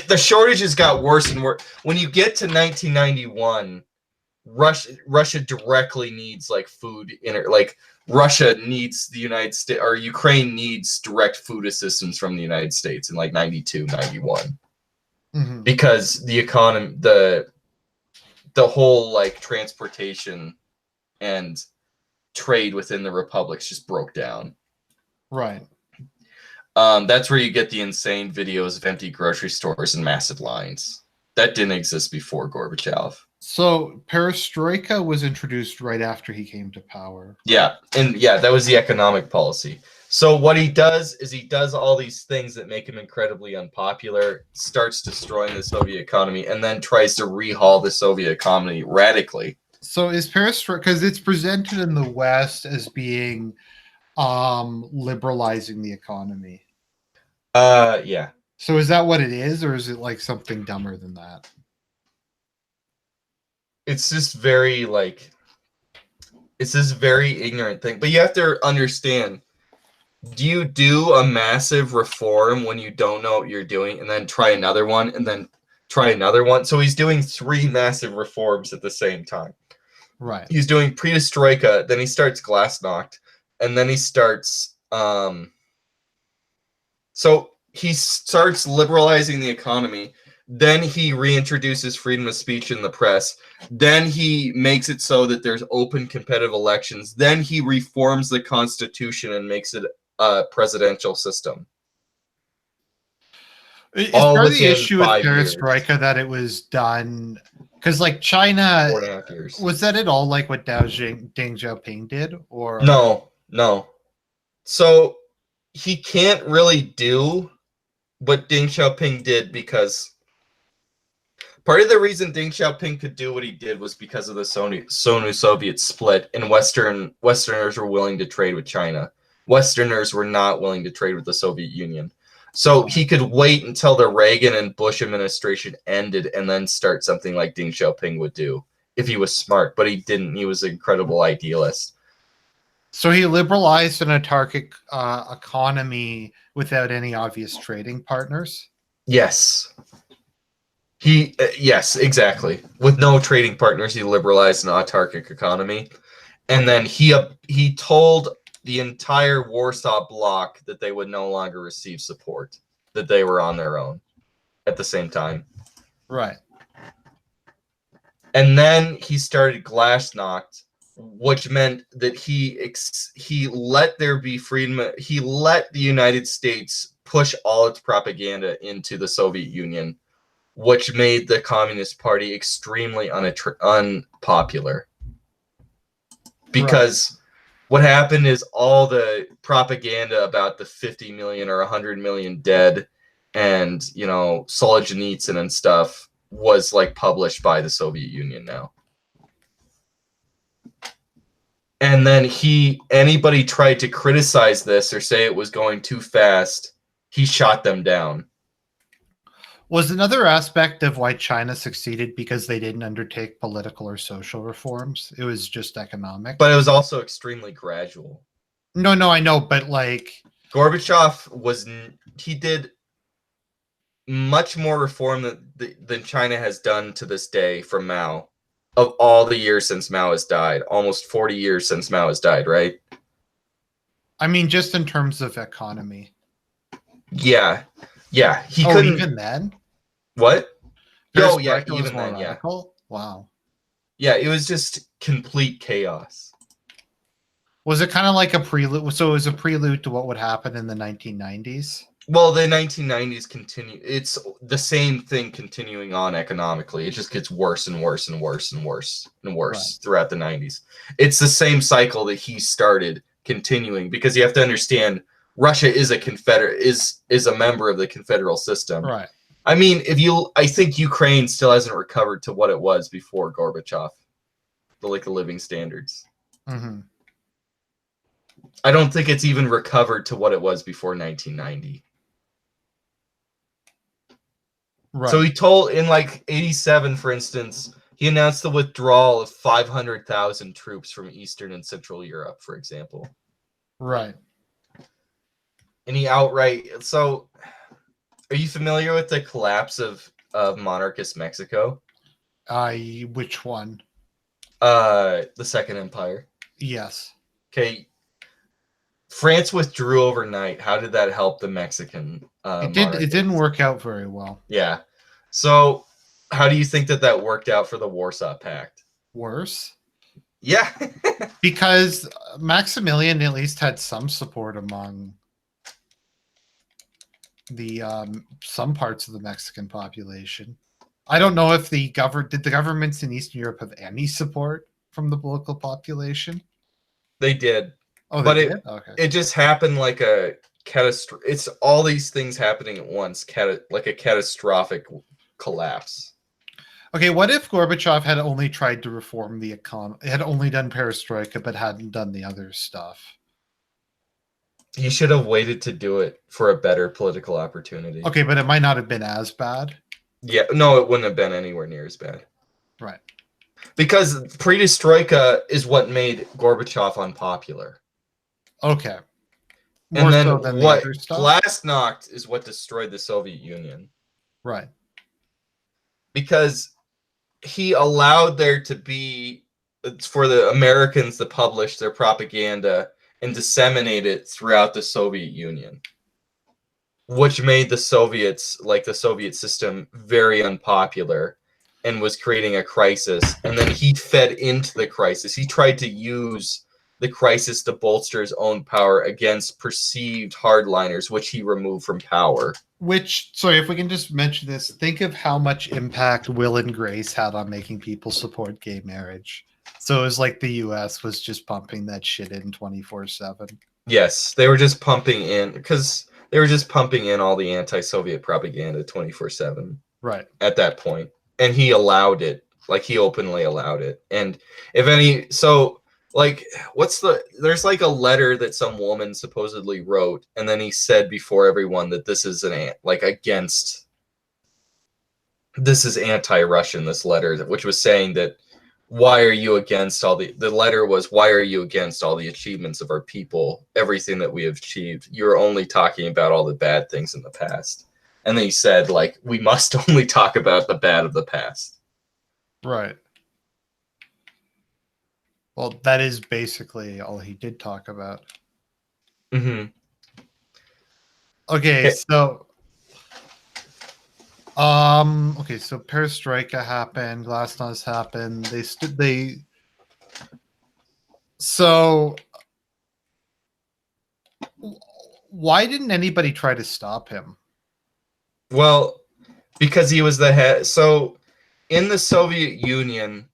the shortages got worse and worse. When you get to 1991, Russia directly needs like food Russia needs the United States, or Ukraine needs direct food assistance from the United States in like 92, 91. Mm-hmm. Because the economy, the whole like transportation and trade within the republics just broke down. Right. That's where you get the insane videos of empty grocery stores and massive lines. That didn't exist before Gorbachev. So perestroika was introduced right after he came to power. Yeah, and that was the economic policy. So what he does is he does all these things that make him incredibly unpopular, starts destroying the Soviet economy, and then tries to rehaul the Soviet economy radically. So is perestroika, because it's presented in the West as being liberalizing the economy. Yeah. So is that what it is, or is it like something dumber than that? It's just very it's this very ignorant thing. But you have to understand, do you do a massive reform when you don't know what you're doing and then try another one and then try another one? So he's doing 3 massive reforms at the same time. Right. He's doing perestroika, then he starts glasnost, and then he starts so he starts liberalizing the economy. Then he reintroduces freedom of speech in the press. Then he makes it so that there's open competitive elections. Then he reforms the constitution and makes it a presidential system. Is All part of the within issue with 5 years. perestroika that it was done because, like, China 4.5 years. was that at all like what Deng Xiaoping did, or No. So he can't really do what Deng Xiaoping did because part of the reason Deng Xiaoping could do what he did was because of the Sino-Soviet split, and Westerners were willing to trade with China. Westerners were not willing to trade with the Soviet Union. So he could wait until the Reagan and Bush administration ended and then start something like Deng Xiaoping would do if he was smart, but he didn't. He was an incredible idealist. So he liberalized an autarkic economy without any obvious trading partners? Yes. Yes, exactly. With no trading partners, he liberalized an autarkic economy. And then he told the entire Warsaw Bloc that they would no longer receive support, that they were on their own at the same time. Right. And then he started Glasnost, which meant that he let there be freedom. He let the United States push all its propaganda into the Soviet Union, which made the Communist Party extremely unpopular. Because what happened is all the propaganda about the 50 million or 100 million dead and, Solzhenitsyn and stuff was like published by the Soviet Union now. And then anybody tried to criticize this or say it was going too fast, he shot them down. Was another aspect of why China succeeded because they didn't undertake political or social reforms? It was just economic. But it was also extremely gradual. No, I know, but like Gorbachev he did much more reform than China has done to this day from Mao. Of all the years since Mao has died, almost 40 years since Mao has died, right? I mean, just in terms of economy. Yeah. He couldn't. Even then? What? Oh, yeah, even then, radical? Wow. Yeah, it was just complete chaos. Was it kind of like a prelude? So it was a prelude to what would happen in the 1990s? Well, the 1990s continue. It's the same thing continuing on economically. It just gets worse and worse and worse and worse and worse throughout the 90s. It's the same cycle that he started continuing because you have to understand Russia is a member of the confederal system. Right. I mean, I think Ukraine still hasn't recovered to what it was before Gorbachev, the living standards. Mm-hmm. I don't think it's even recovered to what it was before 1990. Right. So he told in 87, for instance, he announced the withdrawal of 500,000 troops from Eastern and Central Europe, for example. Right. And he outright. So, are you familiar with the collapse of monarchist Mexico? Which one? The Second Empire. Yes. Okay. France withdrew overnight. How did that help the Mexican? It didn't work out very well. Yeah. So, how do you think that worked out for the Warsaw Pact? Worse. Yeah. Because Maximilian at least had some support among the some parts of the Mexican population. I don't know if did the governments in Eastern Europe have any support from the local population? They did. Oh, but they did? Okay. It just happened like a catastrophe. It's all these things happening at once, like a catastrophic collapse. Okay, what if Gorbachev had only tried to reform the economy, had only done perestroika, but hadn't done the other stuff? He should have waited to do it for a better political opportunity. Okay, but it might not have been as bad. Yeah, no, it wouldn't have been anywhere near as bad. Right. Because perestroika is what made Gorbachev unpopular. Okay. More and then so than what the Glasnost is what destroyed the Soviet Union. Right. Because he allowed there to be, for the Americans to publish their propaganda and disseminate it throughout the Soviet Union. which made the Soviets, like the Soviet system, very unpopular and was creating a crisis. And then he fed into the crisis. He tried to use the crisis to bolster his own power against perceived hardliners, which he removed from power. Which, sorry, if we can just mention this, think of how much impact Will and Grace had on making people support gay marriage. So it was like the US was just pumping that shit in 24/7. Yes, they were just pumping in, because they were just pumping in all the anti-Soviet propaganda 24/7. Right. At that point. And he allowed it. Like, he openly allowed it. And if any, so, like, there's like a letter that some woman supposedly wrote, and then he said before everyone that this is this is anti-Russian, this letter, which was saying that, why are you against the letter was, why are you against all the achievements of our people, everything that we have achieved? You're only talking about all the bad things in the past. And then he said, like, we must only talk about the bad of the past. Right. Well, that is basically all he did talk about. Mm-hmm. Okay, so so Perestroika happened, Glasnost happened. So why didn't anybody try to stop him? Well, because he was the head. So in the Soviet Union,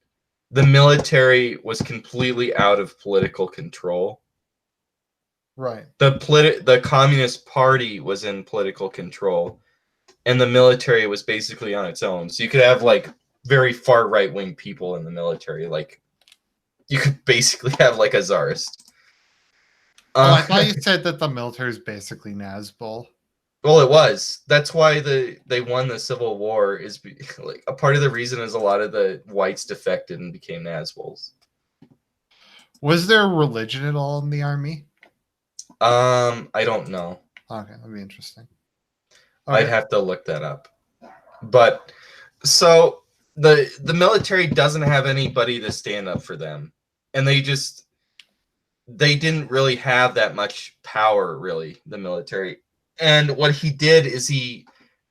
the military was completely out of political control. Right. The Communist Party was in political control, and the military was basically on its own. So you could have like very far right wing people in the military. Like, you could basically have like a czarist. I thought you said that the military is basically Nazgul. Well, it was. That's why they won the Civil War. Is like a part of the reason is a lot of the whites defected and became Nazguls. Was there religion at all in the army? I don't know. Okay, that'd be interesting. I'd have to look that up. But so the military doesn't have anybody to stand up for them, and they didn't really have that much power, really, the military. And what he did is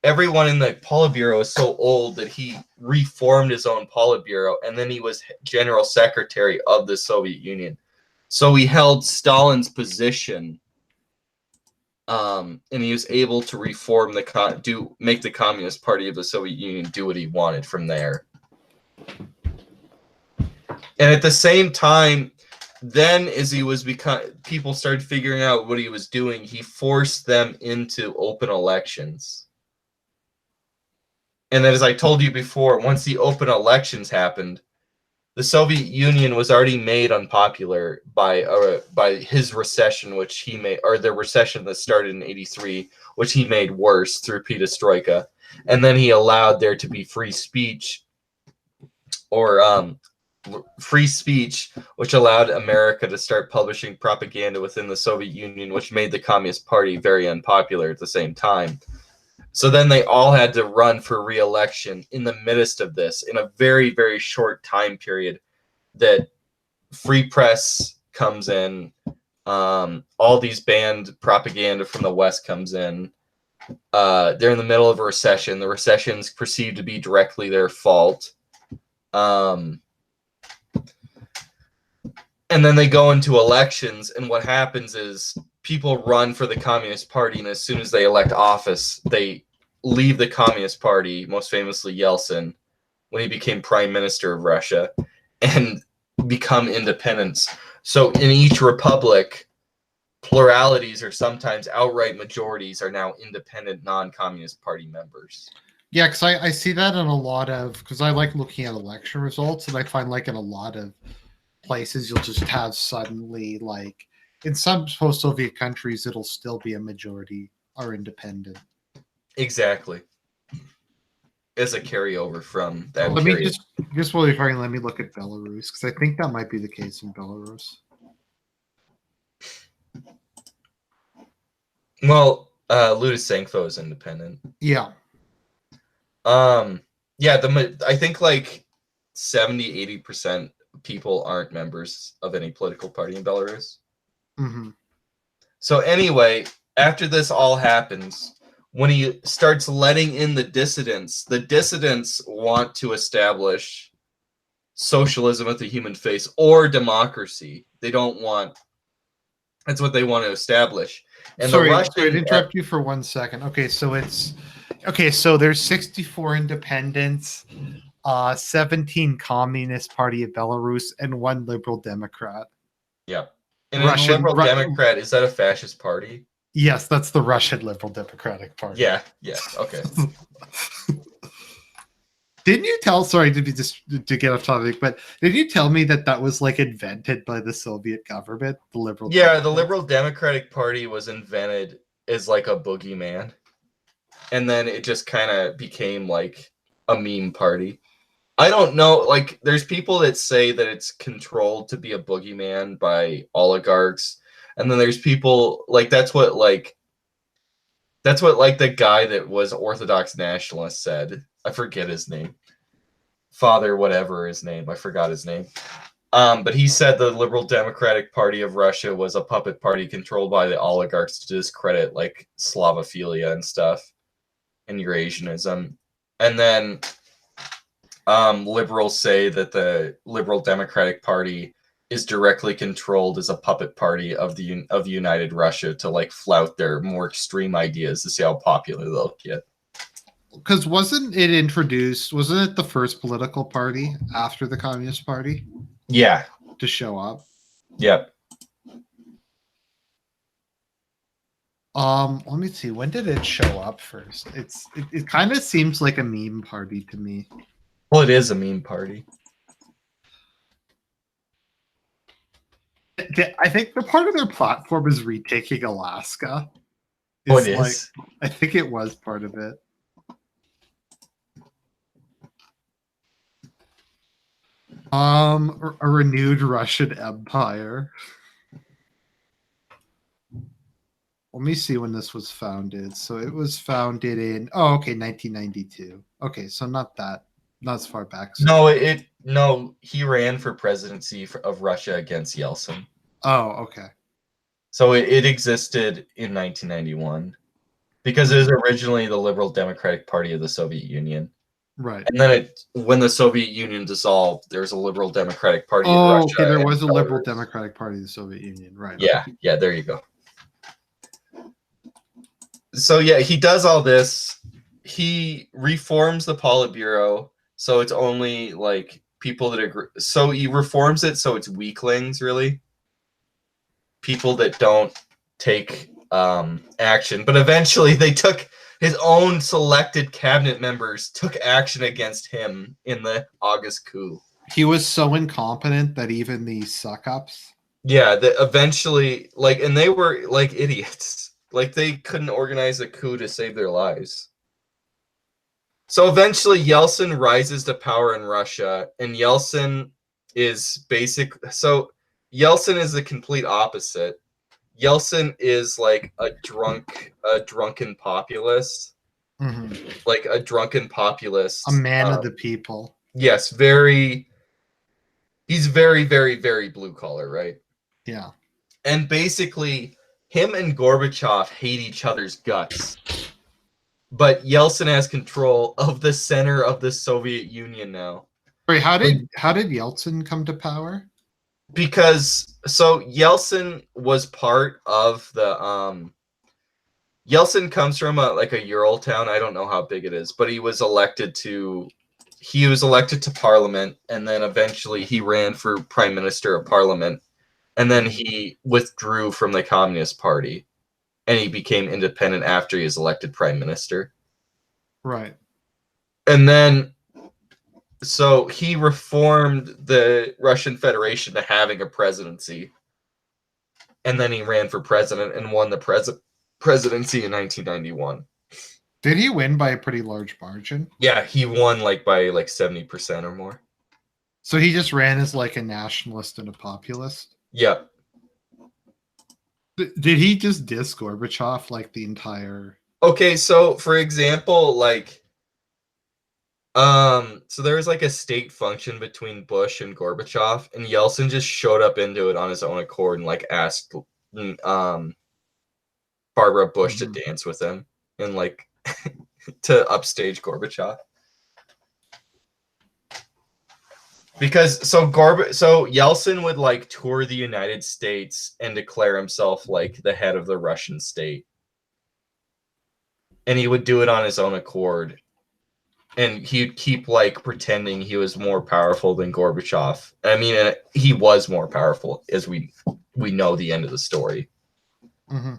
everyone in the Politburo is so old that he reformed his own Politburo, and then he was general secretary of the Soviet Union. So he held Stalin's position, and he was able to reform make the Communist Party of the Soviet Union do what he wanted from there. And at the same time, then as people started figuring out what he was doing, he forced them into open elections. And then, as I told you before, once the open elections happened, the Soviet Union was already made unpopular by his recession, which he made, or the recession that started in '83, which he made worse through Perestroika. And then he allowed there to be free speech, which allowed America to start publishing propaganda within the Soviet Union, which made the Communist Party very unpopular at the same time. So then they all had to run for re-election in the midst of this, in a very, very short time period that free press comes in, all these banned propaganda from the West comes in. They're in the middle of a recession. The recession's perceived to be directly their fault. And then they go into elections, and what happens is people run for the Communist Party, and as soon as they elect office, they leave the Communist Party, most famously Yeltsin, when he became prime minister of Russia, and become independents. So in each republic, pluralities or sometimes outright majorities are now independent non-Communist Party members. Yeah, because I see that in a lot of, because I like looking at election results, and I find like in a lot of places you'll just have suddenly, like in some post-Soviet countries, it'll still be a majority are independent. Exactly. As a carryover from that Let period. me just while you're talking, let me look at Belarus, because I think that might be the case in Belarus. Well, Lukashenko is independent. Yeah. Yeah, I think like 70-80% people aren't members of any political party in Belarus. Mm-hmm. So anyway, after this all happens, when he starts letting in the dissidents want to establish socialism with the human face or democracy. They don't want. That's what they want to establish. And Sorry, the sorry to Russian. interrupt you for 1 second. So there's 64 independents, 17 Communist Party of Belarus, and 1 Liberal Democrat. Yeah. And the Liberal Democrat, is that a fascist party? Yes, that's the Russian Liberal Democratic Party. Yeah, okay. Didn't you tell? Sorry to be just to get off topic, but did you tell me that was like invented by the Soviet government, the Liberal? Yeah, the Liberal Democratic Party was invented as like a boogeyman, and then it just kind of became like a meme party. I don't know. Like, there's people that say that it's controlled to be a boogeyman by oligarchs, and then there's people like that's what the guy that was Orthodox nationalist said. I forget his name. Father, whatever his name. I forgot his name. But he said the Liberal Democratic Party of Russia was a puppet party controlled by the oligarchs to discredit like Slavophilia and stuff and Eurasianism. And then liberals say that the Liberal Democratic Party is directly controlled as a puppet party of the United Russia to like flout their more extreme ideas to see how popular they'll get. Because wasn't it the first political party after the Communist Party? Yeah. To show up. Yep. Let me see. When did it show up first? It kind of seems like a meme party to me. Well, it is a meme party. I think the part of their platform is retaking Alaska. Oh, it is? I think it was part of it. A renewed Russian Empire. Let me see when this was founded. So it was founded in 1992. Okay, so not as far back. No, he ran for presidency of Russia against Yeltsin. Oh, okay. So it existed in 1991 because it was originally the Liberal Democratic Party of the Soviet Union. Right. And then when the Soviet Union dissolved, there's a Liberal Democratic Party in Russia. Russia. Okay, there was a Liberal Democratic Party of the Soviet Union. Right. Yeah, okay. Yeah, there you go. So yeah, he does all this. He reforms the Politburo, so it's only like people that agree. So he reforms it so it's weaklings, really. People that don't take action. But eventually they took his own selected cabinet members took action against him in the August coup. He was so incompetent that even the suck-ups. Yeah, that eventually, and they were like idiots. Like, they couldn't organize a coup to save their lives. So eventually Yeltsin rises to power in Russia, and Yeltsin is Yeltsin is the complete opposite. Yeltsin is like a drunken populist. Mm-hmm. Like a drunken populist. A man of the people. Yes, he's very, very, very blue collar, right? Yeah. And basically, him and Gorbachev hate each other's guts. But Yeltsin has control of the center of the Soviet Union now. Wait, how did Yeltsin come to power? Because Yeltsin was part of the Yeltsin comes from a Ural town. I don't know how big it is, but he was elected to parliament, and then eventually he ran for prime minister of parliament, and then he withdrew from the Communist Party, and he became independent after he was elected prime minister. Right. And then so he reformed the Russian Federation to having a presidency, and then he ran for president and won the presidency in 1991. Did he win by a pretty large margin? Yeah, he won by 70% or more. So he just ran as like a nationalist and a populist? Yep. Did he just diss Gorbachev like the entire... Okay, so for example, so there was a state function between Bush and Gorbachev, and Yeltsin just showed up into it on his own accord and asked Barbara Bush to dance with him. in like to upstage Gorbachev. Because so Yeltsin would like tour the United States and declare himself like the head of the Russian state. And he would do it on his own accord. And he'd keep like pretending he was more powerful than Gorbachev. I mean, he was more powerful, as we know the end of the story. Mm-hmm.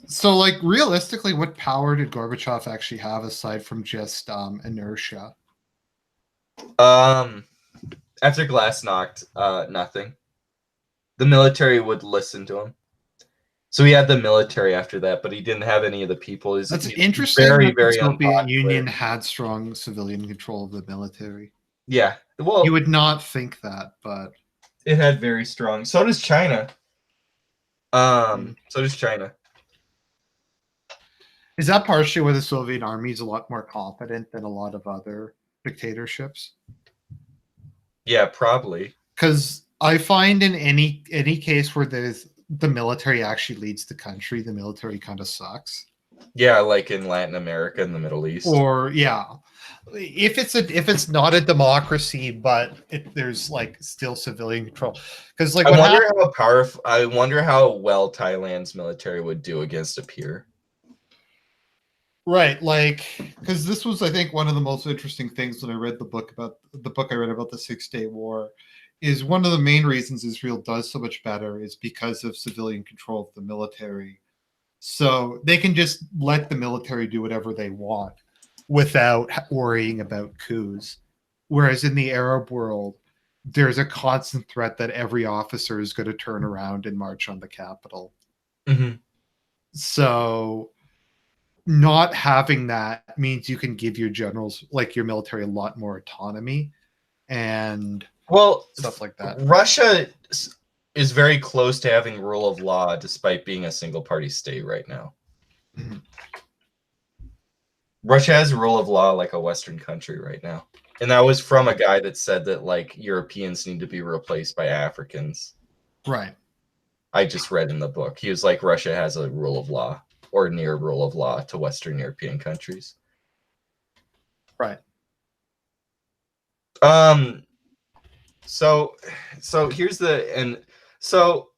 So, like, realistically, what power did Gorbachev actually have aside from just inertia? After Glasnost, nothing. The military would listen to him. So he had the military after that, but he didn't have any of the people. That's interesting. Very, that very the Soviet unpopular. Union had strong civilian control of the military. Yeah, well, you would not think that, but it had very strong. So does China. So does China. Is that partially why the Soviet army is a lot more competent than a lot of other dictatorships? Yeah, probably. Because I find in any case where the military actually leads the country, the military kind of sucks. Yeah, like in Latin America and the Middle East. Or yeah, if it's not a democracy, but there's like still civilian control. Because like I wonder how well Thailand's military would do against a peer. Right, like because this was, I think, one of the most interesting things when I read the book I read about the 6-Day War. Is one of the main reasons Israel does so much better is because of civilian control of the military. So they can just let the military do whatever they want without worrying about coups. Whereas in the Arab world, there's a constant threat that every officer is going to turn around and march on the capital. Mm-hmm. So not having that means you can give your generals, like your military, a lot more autonomy and stuff like that. Russia is very close to having rule of law despite being a single party state right now. Mm-hmm. Russia has rule of law like a Western country right now. And that was from a guy that said that like Europeans need to be replaced by Africans. Right. I just read in the book. He was like, Russia has a rule of law or near rule of law to Western European countries. Right. So here's so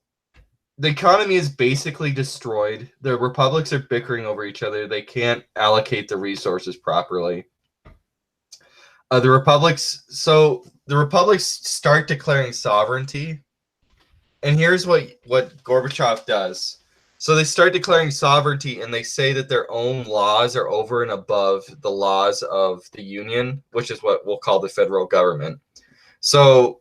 the economy is basically destroyed. The republics are bickering over each other. They can't allocate the resources properly. The republics start declaring sovereignty. And here's what Gorbachev does. So they start declaring sovereignty and they say that their own laws are over and above the laws of the Union, which is what we'll call the federal government. So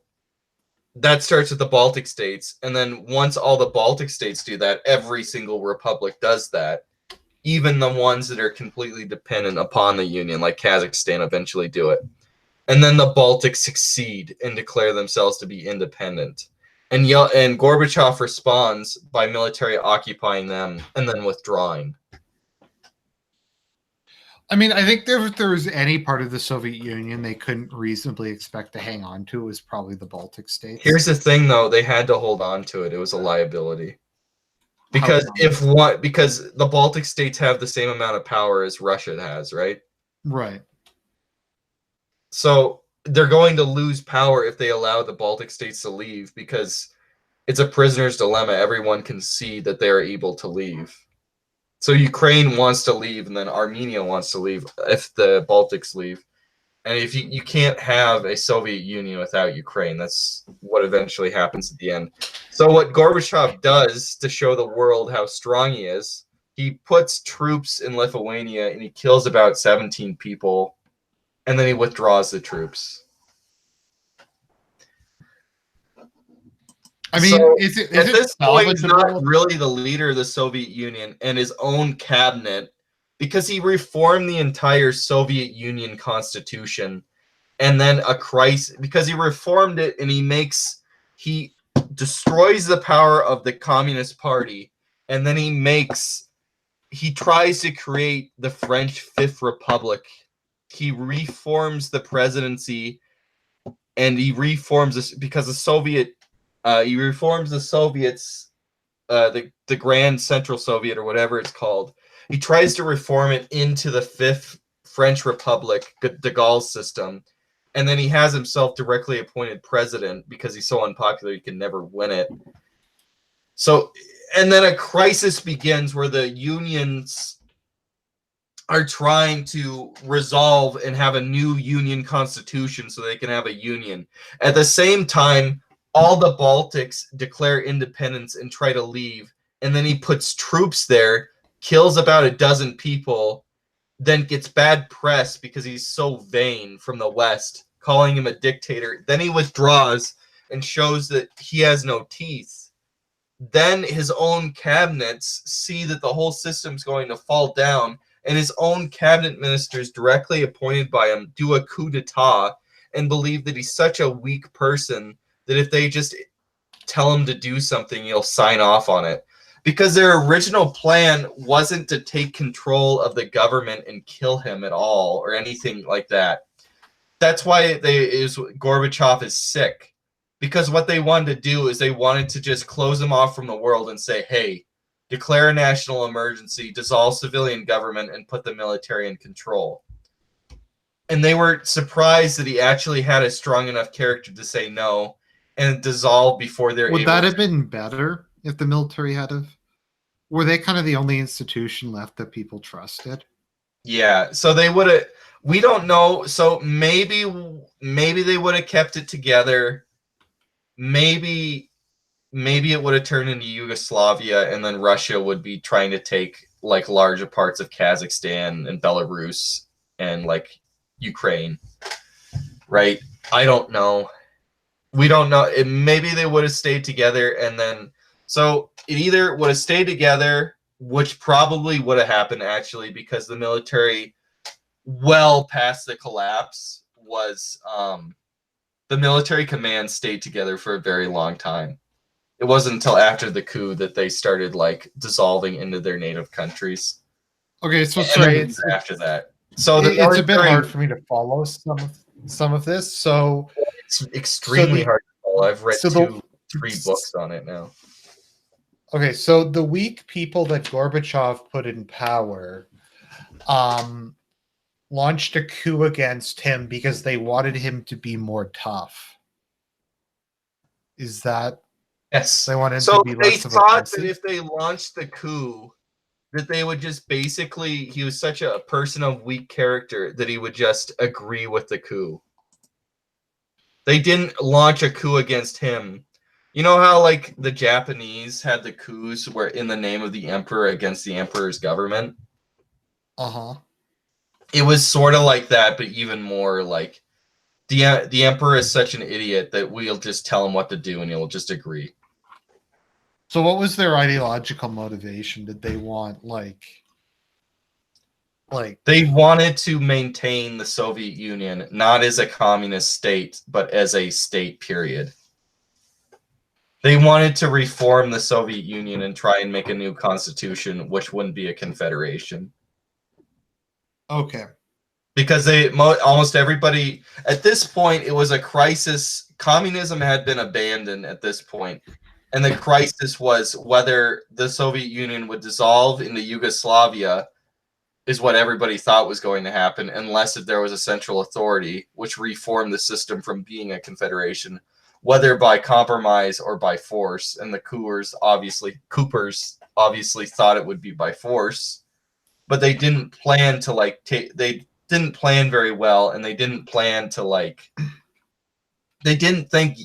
that starts with the Baltic states. And then once all the Baltic states do that, every single republic does that. Even the ones that are completely dependent upon the Union, like Kazakhstan, eventually do it. And then the Baltics succeed and declare themselves to be independent. And Gorbachev responds by military occupying them and then withdrawing. I mean, I think if there was any part of the Soviet Union they couldn't reasonably expect to hang on to, it was probably the Baltic states. Here's the thing, though. They had to hold on to it. It was a liability. Because because the Baltic states have the same amount of power as Russia has, right? Right. So they're going to lose power if they allow the Baltic states to leave because it's a prisoner's dilemma. Everyone can see that they are able to leave. So Ukraine wants to leave, and then Armenia wants to leave if the Baltics leave. And if you can't have a Soviet Union without Ukraine, that's what eventually happens at the end. So what Gorbachev does to show the world how strong he is, he puts troops in Lithuania and he kills about 17 people, and then he withdraws the troops. I mean, so is at this point, he's not salvageable? really the leader of the Soviet Union and his own cabinet because he reformed the entire Soviet Union constitution, and then a crisis because he reformed it and he destroys the power of the Communist Party, and then he tries to create the French Fifth Republic. He reforms the presidency, and he reforms this because he reforms the Soviets the Grand Central Soviet or whatever it's called. He tries to reform it into the Fifth French Republic, de Gaulle's system, and then he has himself directly appointed president because he's so unpopular he can never win it. So, and then a crisis begins where the unions are trying to resolve and have a new union constitution so they can have a union. At the same time, all the Baltics declare independence and try to leave, and then he puts troops there, kills about a dozen people, then gets bad press because he's so vain from the West, calling him a dictator. Then he withdraws and shows that he has no teeth. Then his own cabinets see that the whole system's going to fall down, and his own cabinet ministers directly appointed by him do a coup d'etat and believe that he's such a weak person that if they just tell him to do something, he'll sign off on it. Because their original plan wasn't to take control of the government and kill him at all or anything like that. That's why Gorbachev is sick. Because what they wanted to do is they wanted to just close him off from the world and say, hey, declare a national emergency, dissolve civilian government, and put the military in control. And they were surprised that he actually had a strong enough character to say no and dissolve before they're able to. Would that have been better if the military had have? Were they kind of the only institution left that people trusted? Yeah, so they would have. We don't know. So maybe they would have kept it together. Maybe it would have turned into Yugoslavia, and then Russia would be trying to take like larger parts of Kazakhstan and Belarus and like Ukraine. Right? I don't know. We don't know. Maybe they would have stayed together, and then so it either would have stayed together, which probably would have happened actually, because the military, well past the collapse, was the military command stayed together for a very long time. It wasn't until after the coup that they started like dissolving into their native countries. Okay, so sorry, after that, so it's a bit hard for me to follow some of this. So it's extremely hard to follow. I've read 3 books on it now. Okay, so the weak people that Gorbachev put in power launched a coup against him because they wanted him to be more tough. Is that? Yes. They wanted to be less of a thought pussy? that if they launched the coup, that they would just basically, he was such a person of weak character that he would just agree with the coup. They didn't launch a coup against him. You know how like the Japanese had the coups where in the name of the emperor against the emperor's government? Uh-huh. It was sort of like that, but even more like the emperor is such an idiot that we'll just tell him what to do and he'll just agree. So what was their ideological motivation? Did they want like they wanted to maintain the Soviet Union not as a communist state, but as a state, period. They wanted to reform the Soviet Union and try and make a new constitution, which wouldn't be a confederation. Okay. Because almost everybody at this point, it was a crisis. Communism had been abandoned at this point, and the crisis was whether the Soviet Union would dissolve into Yugoslavia, is what everybody thought was going to happen, unless if there was a central authority which reformed the system from being a confederation, whether by compromise or by force. And the Coopers obviously thought it would be by force, but they didn't plan to like they didn't plan very well, and they didn't plan to like they didn't think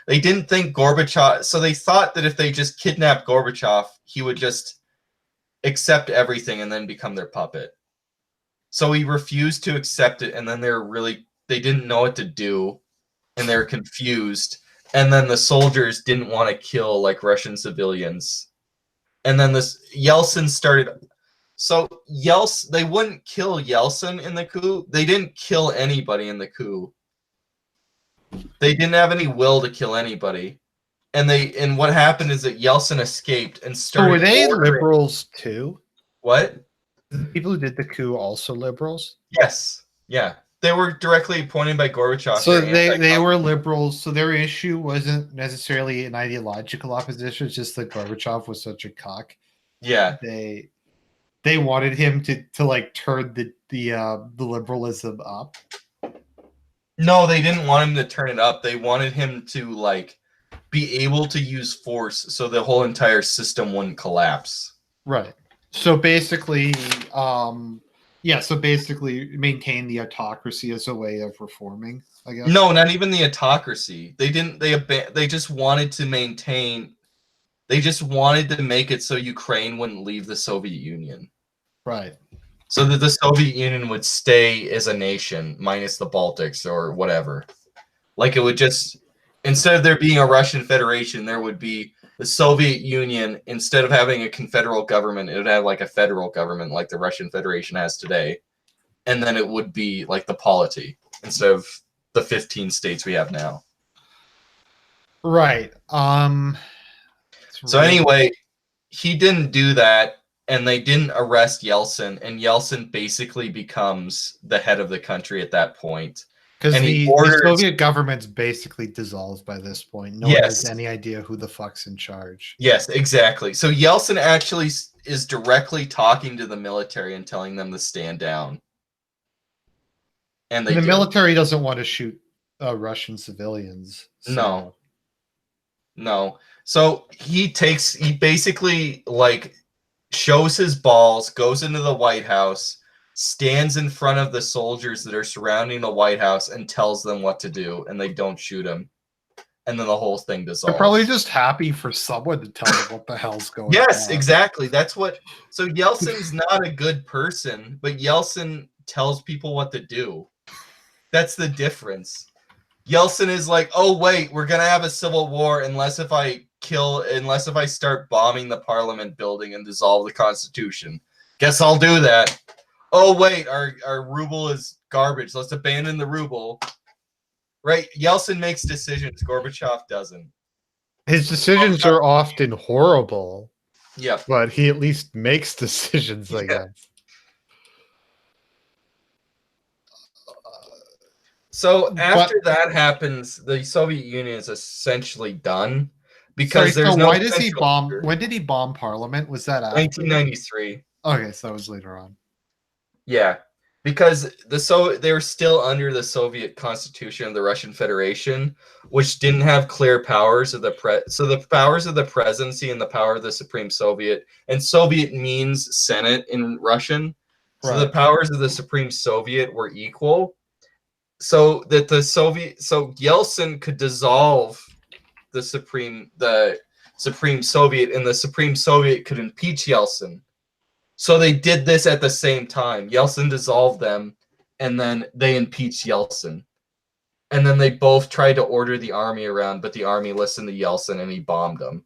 Gorbachev. So they thought that if they just kidnapped Gorbachev, he would just accept everything and then become their puppet. So he refused to accept it, and then they didn't know what to do, and they're confused. And then the soldiers didn't want to kill like Russian civilians. And then Yeltsin started. So they wouldn't kill Yeltsin in the coup. They didn't kill anybody in the coup. They didn't have any will to kill anybody. And what happened is that Yeltsin escaped and started. So were they liberals too? What? The people who did the coup also liberals? Yes. Yeah. They were directly appointed by Gorbachev. So They're they were liberals. So their issue wasn't necessarily an ideological opposition. It's just that Gorbachev was such a cock. yeah. They wanted him to like turn the liberalism up. No, they didn't want him to turn it up. They wanted him to like be able to use force so the whole entire system wouldn't collapse. Right. So basically, so basically maintain the autocracy as a way of reforming, I guess. No, not even the autocracy. They didn't. They just wanted to maintain. They just wanted to make it so Ukraine wouldn't leave the Soviet Union. Right. So that the Soviet Union would stay as a nation, minus the Baltics or whatever. Like it would just, instead of there being a Russian Federation, there would be the Soviet Union. Instead of having a confederal government, it would have like a federal government like the Russian Federation has today. And then it would be like the polity instead of the 15 states we have now. Right. So anyway, he didn't do that, and they didn't arrest Yeltsin, and Yeltsin basically becomes the head of the country at that point. Because the orders, Soviet government's basically dissolved by this point. No one has any idea who the fuck's in charge. Yes, exactly. So Yeltsin actually is directly talking to the military and telling them to stand down. And the military doesn't want to shoot Russian civilians. So. No. So he basically like shows his balls, goes into the White House, stands in front of the soldiers that are surrounding the White House and tells them what to do, and they don't shoot him. And then the whole thing dissolves. They're probably just happy for someone to tell them what the hell's going on. Yes, exactly. That's what. So Yeltsin's not a good person, but Yeltsin tells people what to do. That's the difference. Yeltsin is like, oh wait, we're gonna have a civil war unless if I start bombing the parliament building and dissolve the constitution. Guess I'll do that. Oh wait, our ruble is garbage. Let's abandon the ruble. Right? Yeltsin makes decisions. Gorbachev doesn't. His decisions are often horrible. Yeah. But he at least makes decisions, I guess. So after that happens, the Soviet Union is essentially done because there's no. Why does he bomb? When did he bomb Parliament? Was that after? 1993? Okay, so that was later on. Yeah, because they were still under the Soviet Constitution of the Russian Federation, which didn't have clear powers of so the powers of the presidency and the power of the Supreme Soviet, and Soviet means Senate in Russian. So the powers of the Supreme Soviet were equal. So that Yeltsin could dissolve the Supreme Soviet, and the Supreme Soviet could impeach Yeltsin. So they did this at the same time. Yeltsin dissolved them, and then they impeached Yeltsin. And then they both tried to order the army around, but the army listened to Yeltsin and he bombed them.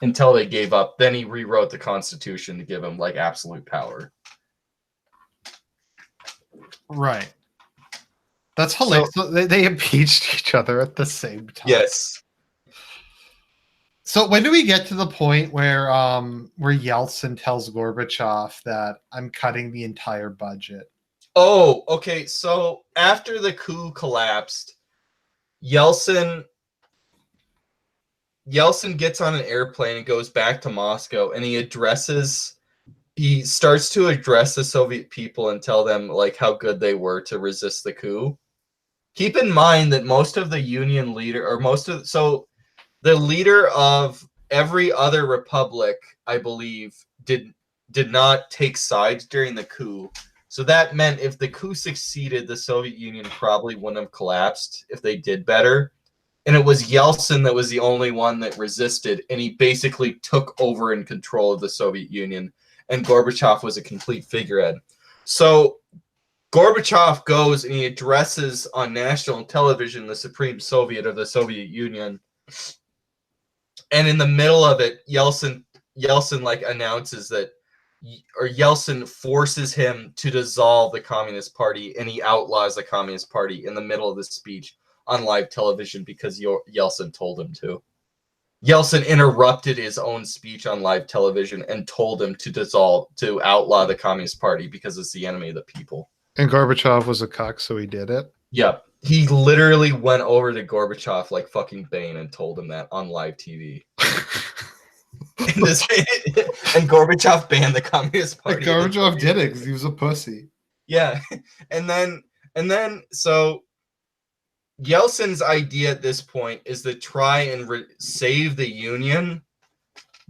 Until they gave up. Then he rewrote the Constitution to give him like absolute power. Right. That's hilarious. So they impeached each other at the same time. Yes. So when do we get to the point where Yeltsin tells Gorbachev that I'm cutting the entire budget? Oh, okay. So after the coup collapsed, Yeltsin gets on an airplane and goes back to Moscow, and he starts to address the Soviet people and tell them like how good they were to resist the coup. Keep in mind that most of the Union leader, the leader of every other republic, I believe, did not take sides during the coup. So that meant if the coup succeeded, the Soviet Union probably wouldn't have collapsed if they did better. And it was Yeltsin that was the only one that resisted, and he basically took over in control of the Soviet Union. And Gorbachev was a complete figurehead. So Gorbachev goes and he addresses on national television the Supreme Soviet of the Soviet Union. And in the middle of it, Yeltsin like announces that, or Yeltsin forces him to dissolve the Communist Party, and he outlaws the Communist Party in the middle of the speech on live television because Yeltsin told him to. Yeltsin interrupted his own speech on live television and told him to outlaw the Communist Party because it's the enemy of the people. And Gorbachev was a cuck, so he did it. Yep. He literally went over to Gorbachev like fucking Bane and told him that on live TV. And Gorbachev banned the Communist Party. Gorbachev did it because he was a pussy. Yeah. And then so Yeltsin's idea at this point is to try and save the Union,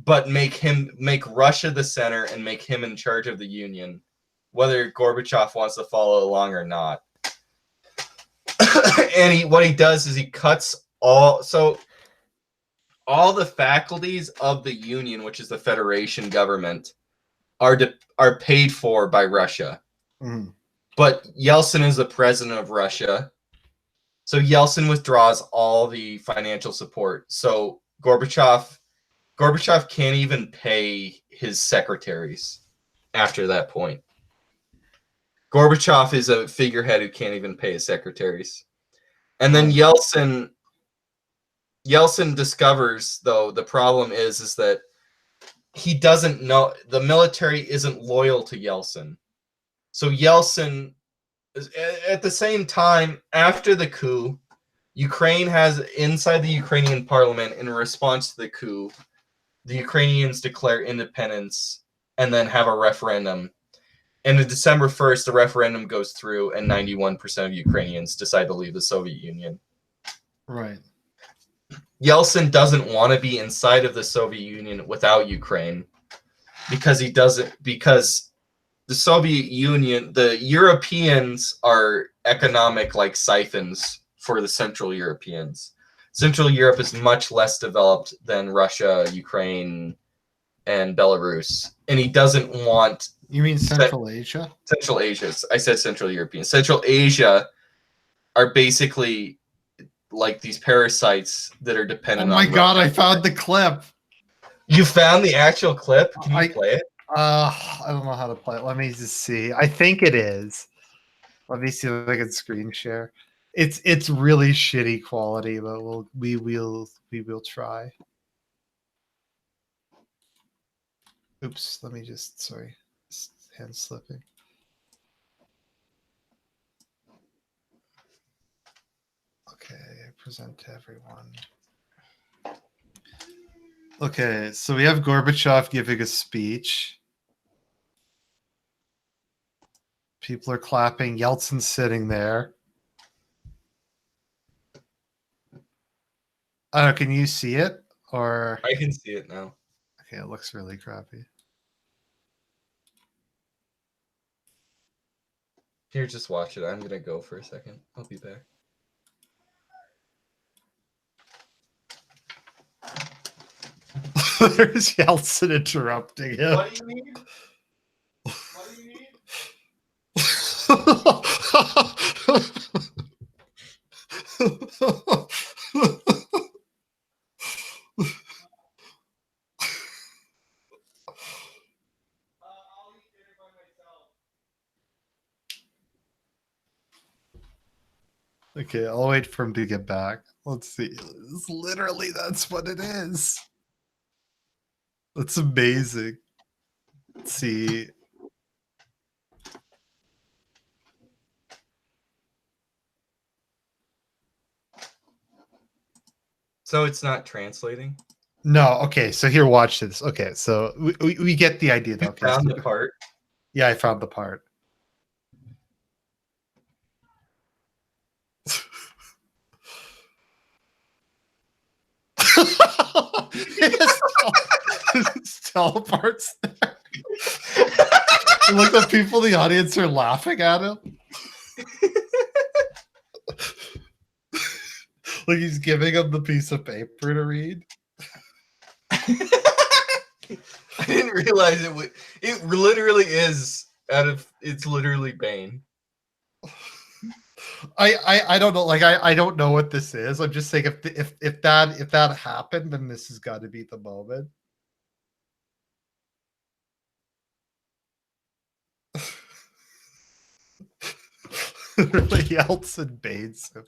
but make Russia the center and make him in charge of the Union, whether Gorbachev wants to follow along or not. And what he does is he cuts all the faculties of the Union, which is the Federation government, are paid for by Russia. Mm. But Yeltsin is the president of Russia. So Yeltsin withdraws all the financial support. So Gorbachev can't even pay his secretaries after that point. Gorbachev is a figurehead who can't even pay his secretaries. And then Yeltsin discovers, though, the problem is that he doesn't know, the military isn't loyal to Yeltsin. So Yeltsin, at the same time, after the coup, Ukraine has, inside the Ukrainian parliament, in response to the coup, the Ukrainians declare independence and then have a referendum. And on December 1st, the referendum goes through and 91% of Ukrainians decide to leave the Soviet Union. Right. Yeltsin doesn't want to be inside of the Soviet Union without Ukraine because the Soviet Union, the Europeans are economic like siphons for the Central Europeans. Central Europe is much less developed than Russia, Ukraine, and Belarus. And he doesn't want... You mean Central Asia? Central Asia. I said Central European. Central Asia are basically like these parasites that are dependent on... Oh my God, I found the clip. You found the actual clip? Can you play it? I don't know how to play it. Let me just see. I think it is. Let me see if I can screen share. It's really shitty quality, but we will try. Oops, let me just, sorry. Hand slipping. Okay, present to everyone. Okay, so we have Gorbachev giving a speech. People are clapping. Yeltsin's sitting there. I don't know, can you see it? Or I can see it now. Okay, it looks really crappy. Here, just watch it. I'm gonna go for a second. I'll be back. There's Yeltsin interrupting him. What do you need? What do you need? Okay, I'll wait for him to get back. Let's see. It's literally, that's what it is. That's amazing. Let's see. So it's not translating? No, okay, so here, watch this. Okay, so we get the idea. You Okay, found so, the part? Yeah, I found the part. It teleports there. Look, the people in the audience are laughing at him. Like he's giving him the piece of paper to read. I didn't realize it would. It literally is it's literally Bane. I don't know. Like I don't know what this is. I'm just saying if that happened, then this has got to be the moment. Really, Yeltsin baits him.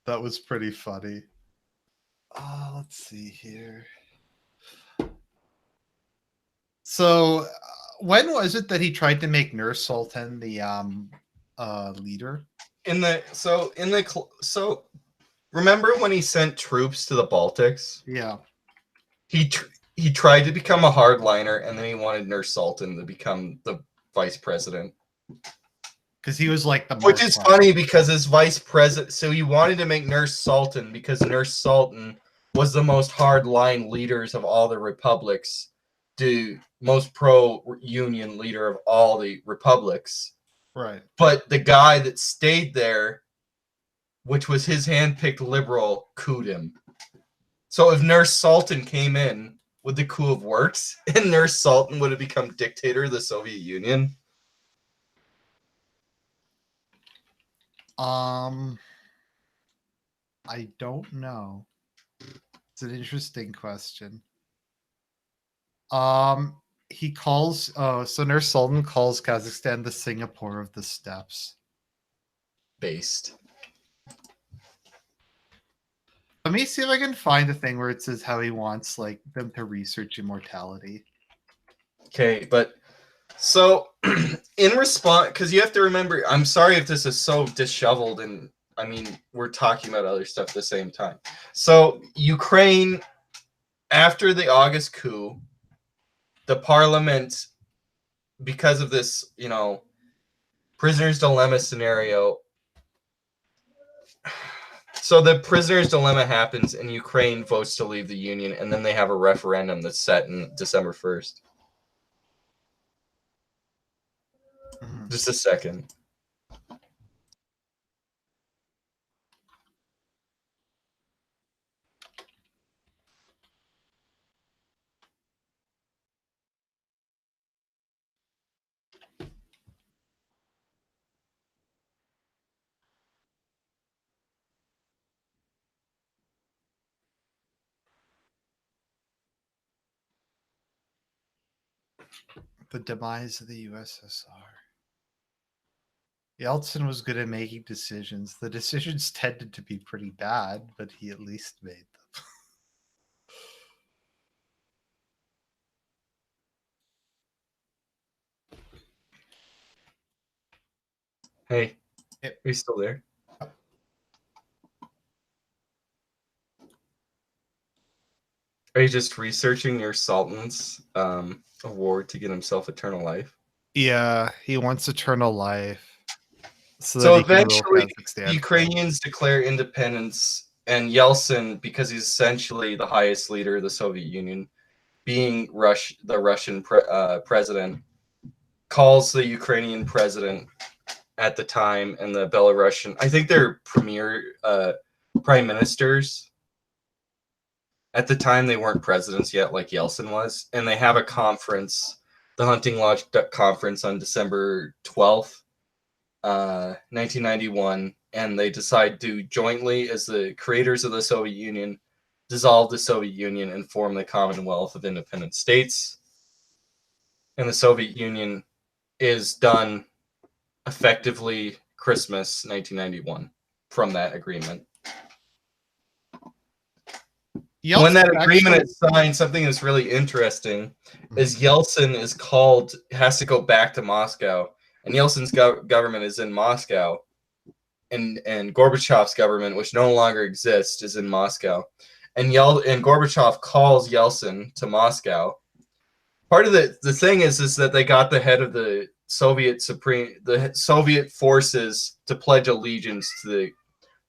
That was pretty funny. Let's see here. So, when was it that he tried to make Nurse Sultan the leader? So remember when he sent troops to the Baltics? Yeah. He tried to become a hardliner, and then he wanted Nurse Sultan to become the vice president. Because he was like the Which is funny because his vice president, so he wanted to make Nurse Sultan because Nurse Sultan was the most hardline leaders of all the republics, the most pro-union leader of all the republics. Right. But the guy that stayed there, which was his hand-picked liberal, couped him. So if Nurse Sultan came in, would the coup have worked? And Nurse Sultan would have become dictator of the Soviet Union? I don't know. It's an interesting question. He calls so Nurse Sultan calls Kazakhstan the Singapore of the steppes. Based. Let me see if I can find a thing where it says how he wants like them to research immortality. Okay, but so in response, because you have to remember, I'm sorry if this is so disheveled, and I mean we're talking about other stuff at the same time. So Ukraine, after the August coup, the parliament, because of this, prisoner's dilemma scenario. So the prisoner's dilemma happens, and Ukraine votes to leave the union, and then they have a referendum that's set in December 1st. Just a second. The demise of the USSR. Yeltsin was good at making decisions. The decisions tended to be pretty bad, but he at least made them. Hey, are you still there? Are you just researching your Sultan's award to get himself eternal life? Yeah, he wants eternal life. So eventually, the Ukrainians declare independence, and Yeltsin, because he's essentially the highest leader of the Soviet Union, being the Russian president, calls the Ukrainian president at the time and the Belarusian, I think they're prime ministers. At the time, they weren't presidents yet, like Yeltsin was, and they have a conference, the Hunting Lodge conference, on December 12th, 1991, and they decide to jointly, as the creators of the Soviet Union, dissolve the Soviet Union and form the Commonwealth of Independent States. And the Soviet Union is done effectively Christmas 1991 from that agreement. Yeltsin when that agreement is signed, something that's really interesting is Yeltsin has to go back to Moscow, and Yeltsin's government is in Moscow, and Gorbachev's government, which no longer exists, is in Moscow, and Gorbachev calls Yeltsin to Moscow. Part of the thing is that they got the head of the Soviet forces to pledge allegiance to the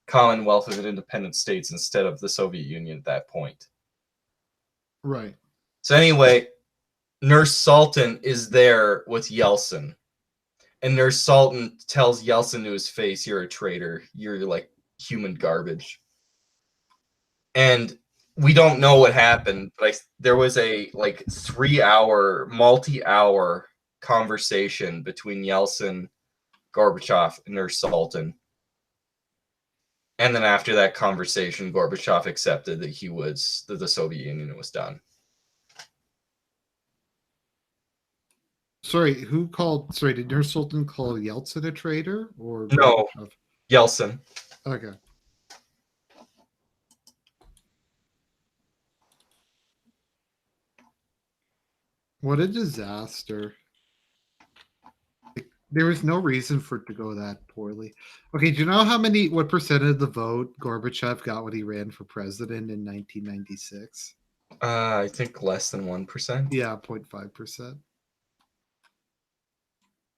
Commonwealth of Independent States instead of the Soviet Union at that point. Right. So anyway, Nurse Sultan is there with Yeltsin. And Nurse Sultan tells Yeltsin to his face, "You're a traitor. You're like human garbage." And we don't know what happened, but there was a 3-hour, multi-hour conversation between Yeltsin, Gorbachev, and Nurse Sultan. And then after that conversation, Gorbachev accepted that the Soviet Union was done. Sorry, did Nurse Sultan call Yeltsin a traitor? Or no, Gorbachev? Yeltsin. Okay. What a disaster. There was no reason for it to go that poorly. Okay, do you know what percent of the vote Gorbachev got when he ran for president in 1996? I think less than 1%. Yeah, 0.5%.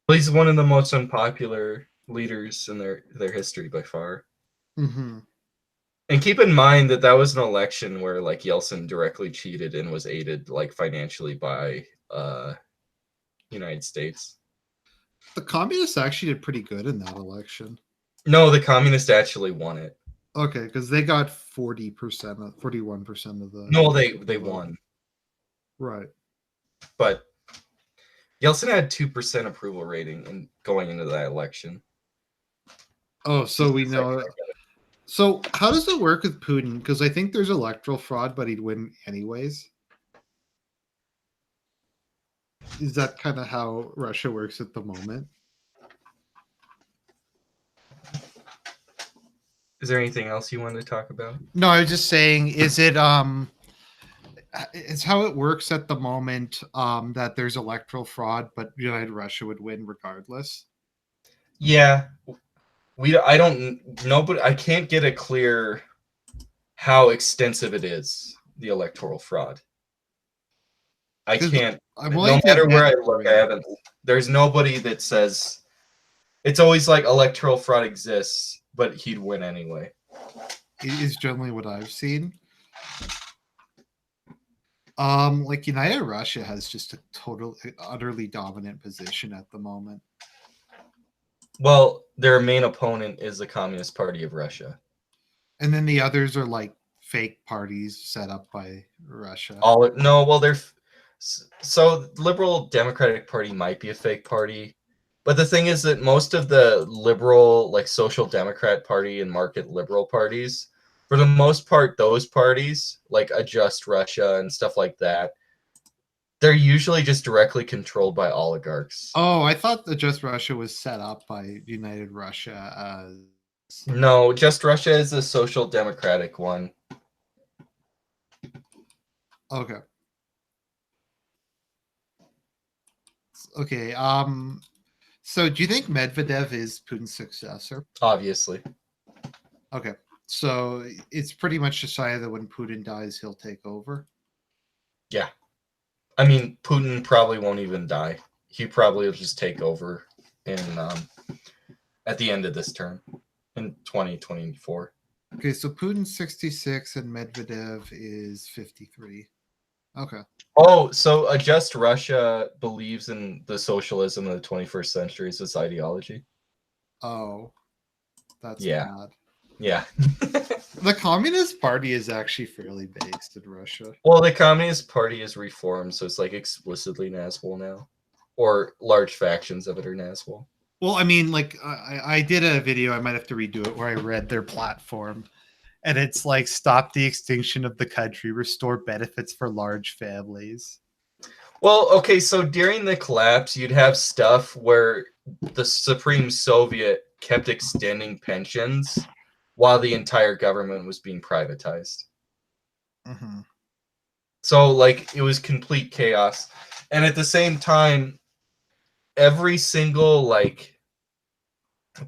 He's one of the most unpopular leaders in their history by far. Mm-hmm. And keep in mind that was an election where like Yeltsin directly cheated and was aided like financially by United States. The communists actually did pretty good in that election. No, the communists actually won it. Okay, because they got 40%, 41% of the. No, they vote. won. Right. But Yeltsin had 2% approval rating in going into that election. Oh, so we know. So how does it work with Putin? Because I think there's electoral fraud, but he'd win anyways. Is that kind of how Russia works at the moment? Is there anything else you wanted to talk about? No, I was just saying, it's how it works at the moment, that there's electoral fraud, but United Russia would win regardless. Yeah. I don't know, but I can't get a clear how extensive it is, the electoral fraud. I can't. No matter where I look, I haven't. There's nobody that says. It's always like electoral fraud exists, but he'd win anyway. It is generally what I've seen. Like United Russia has just a utterly dominant position at the moment. Well, their main opponent is the Communist Party of Russia. And then the others are like fake parties set up by Russia. So Liberal Democratic Party might be a fake party, but the thing is that most of the liberal, like Social Democrat Party and market liberal parties, for the most part, those parties like Adjust Russia and stuff like that, they're usually just directly controlled by oligarchs. Oh, I thought the Just Russia was set up by United Russia as. No, Just Russia is a social democratic one. Okay. Okay. So do you think Medvedev is Putin's successor? Obviously. Okay. So it's pretty much decided that when Putin dies, he'll take over? Yeah. I mean, Putin probably won't even die. He probably will just take over in at the end of this term in 2024. Okay, so Putin's 66 and Medvedev is 53. Okay. Oh, so Adjust Russia believes in the socialism of the 21st century as its ideology. Oh, that's bad. Yeah. The Communist Party is actually fairly based in Russia. Well, the Communist Party is reformed, so it's like explicitly Nazwol now. Or large factions of it are Nazwol. Well, I mean, like, I did a video, I might have to redo it, where I read their platform. And it's like, stop the extinction of the country, restore benefits for large families. Well, okay, so during the collapse, you'd have stuff where the Supreme Soviet kept extending pensions while the entire government was being privatized. Mm-hmm. So, like, it was complete chaos. And at the same time, every single, like,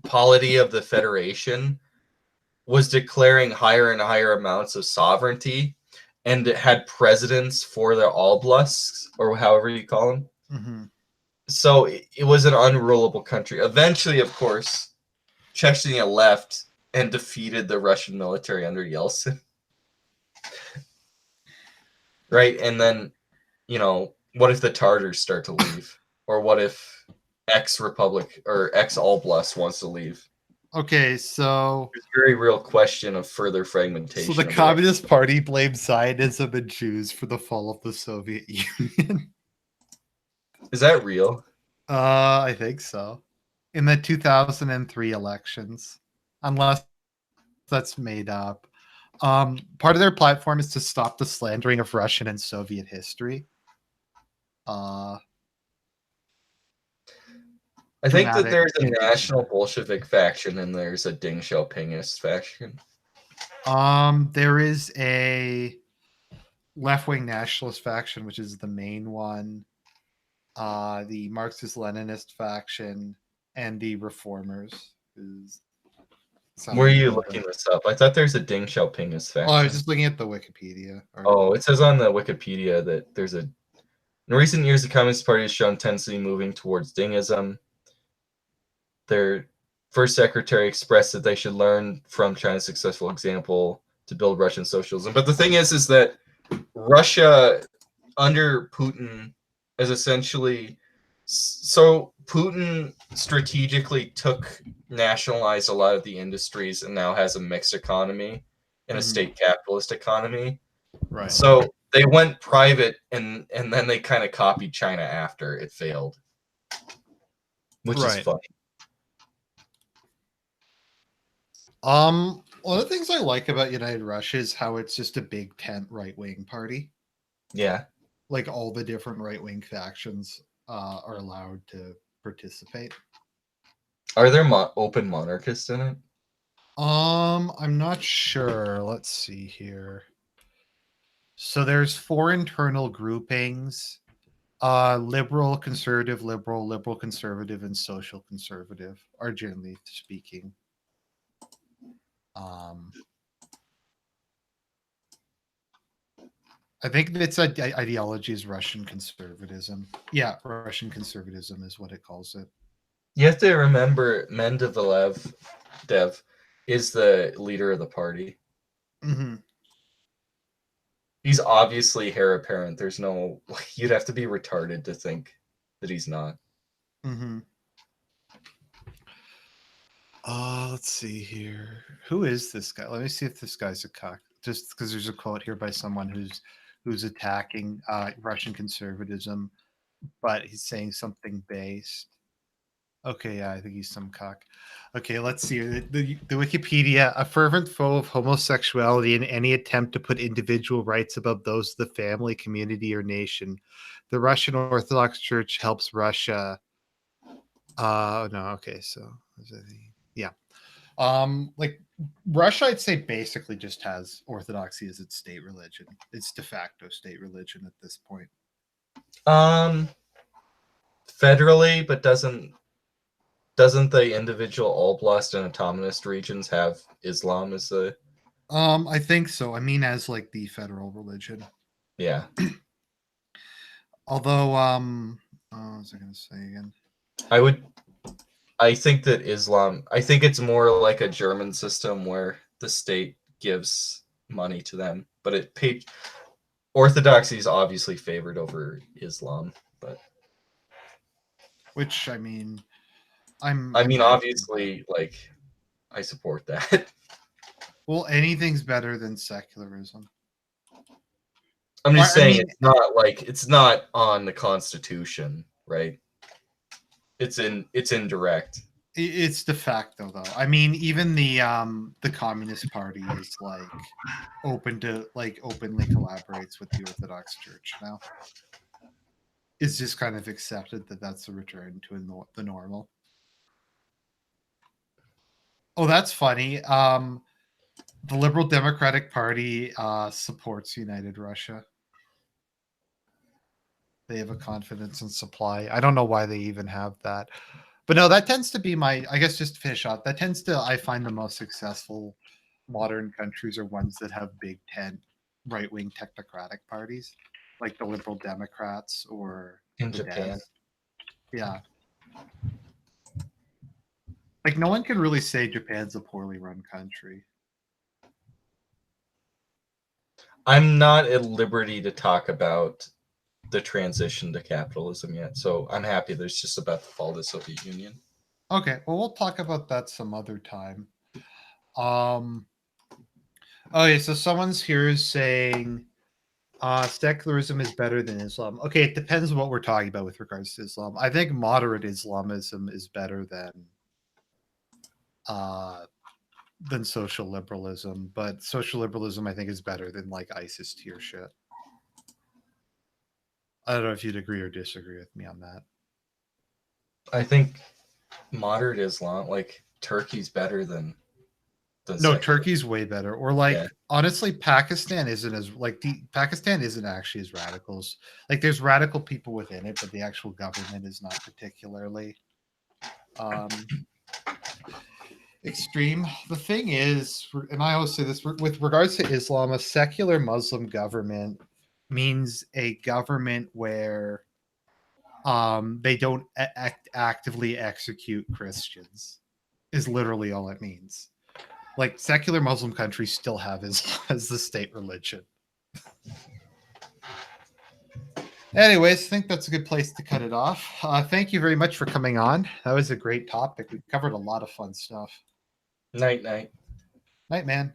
polity of the Federation was declaring higher and higher amounts of sovereignty, and it had presidents for the oblasts, or however you call them. Mm-hmm. So it was an unrulable country. Eventually, of course, Chechnya left and defeated the Russian military under Yeltsin. Right? And then, what if the Tartars start to leave? Or what if ex-Republic or ex-Oblast wants to leave? Okay, so There's a very real question of further fragmentation. So the Communist Party blamed Zionism and Jews for the fall of the Soviet Union. Is that real? I think so. In the 2003 elections, unless that's made up. Part of their platform is to stop the slandering of Russian and Soviet history. I think that dramatic there's a image. national Bolshevik faction and there's a Deng Xiaopingist faction. There is a left-wing nationalist faction, which is the main one. The Marxist-Leninist faction, and the Reformers. Is Where are sounding you familiar? looking this up? I thought there's a Deng Xiaopingist Oh, I was faction. just looking at the Wikipedia Oh, article. it says on the Wikipedia that there's a. In recent years, the Communist Party has shown tendency moving towards Dengism. Their first secretary expressed that they should learn from China's successful example to build Russian socialism. But the thing is that Russia under Putin is essentially so Putin strategically nationalized a lot of the industries and now has a mixed economy and a state capitalist economy. Right. So they went private and then they kind of copied China after it failed, which is Right. funny. One of the things I like about United Russia is how it's just a big tent right-wing party. Yeah. Like all the different right-wing factions are allowed to participate. Are there open monarchists in it? I'm not sure. Let's see here. So there's 4 internal groupings: liberal, conservative, liberal conservative, and social conservative are generally speaking. Um, I think its ideology is Russian conservatism. Yeah, Russian conservatism is what it calls it. You have to remember Mendeleev Dev is the leader of the party. Mm-hmm. He's obviously heir apparent. There's no you'd have to be retarded to think that he's not. Mm-hmm. Let's see here. Who is this guy? Let me see if this guy's a cock. Just because there's a quote here by someone who's attacking Russian conservatism, but he's saying something based. Okay, yeah, I think he's some cock. Okay, let's see. The Wikipedia: a fervent foe of homosexuality and any attempt to put individual rights above those of the family, community, or nation. The Russian Orthodox Church helps Russia. No, okay, so yeah. Like Russia, I'd say basically just has Orthodoxy as its state religion. It's de facto state religion at this point. Federally, but doesn't the individual oblast and autonomous regions have Islam as the I think so. I mean, as like the federal religion. yeah. Although, what was I going to say again? I think that I think it's more like a German system where the state gives money to them, but Orthodoxy is obviously favored over Islam, but Which I mean, I I'm mean, happy with that. obviously, like I support that. Well, anything's better than secularism. I'm Or, just I saying mean, it's not on the Constitution, right? It's indirect. it's de facto though. I mean, even the Communist Party is like openly collaborates with the Orthodox Church now. It's just kind of accepted that that's a return to the normal. Oh, that's funny. The Liberal Democratic Party supports United Russia. They have a confidence in supply. I don't know why they even have that. But no, that tends to be I guess just to finish off, that tends to, I find the most successful modern countries are ones that have big tent right wing technocratic parties, like the Liberal Democrats or In the Japan. Devs. Yeah. Like no one can really say Japan's a poorly run country. I'm not at liberty to talk about the transition to capitalism yet, so I'm happy there's just about to fall the Soviet Union. Okay, well we'll talk about that some other time. Okay, so someone's here is saying secularism is better than Islam. Okay, it depends on what we're talking about with regards to Islam. I think moderate Islamism is better uh, than social liberalism, but social liberalism I think is better than like ISIS tier shit. I don't know if you'd agree or disagree with me on that. I think moderate Islam, like Turkey's better than No, secular. Turkey's way better. Or like Yeah. honestly, Pakistan isn't as like Pakistan isn't actually as radicals. Like there's radical people within it, but the actual government is not particularly extreme. The thing is, and I always say this with regards to Islam, a secular Muslim government means a government where they don't actively execute Christians is literally all it means. Like secular Muslim countries still have Islam as the state religion. Anyways, I think that's a good place to cut it off. Thank you very much for coming on. That was a great topic. We covered a lot of fun stuff. Night night. Night, man.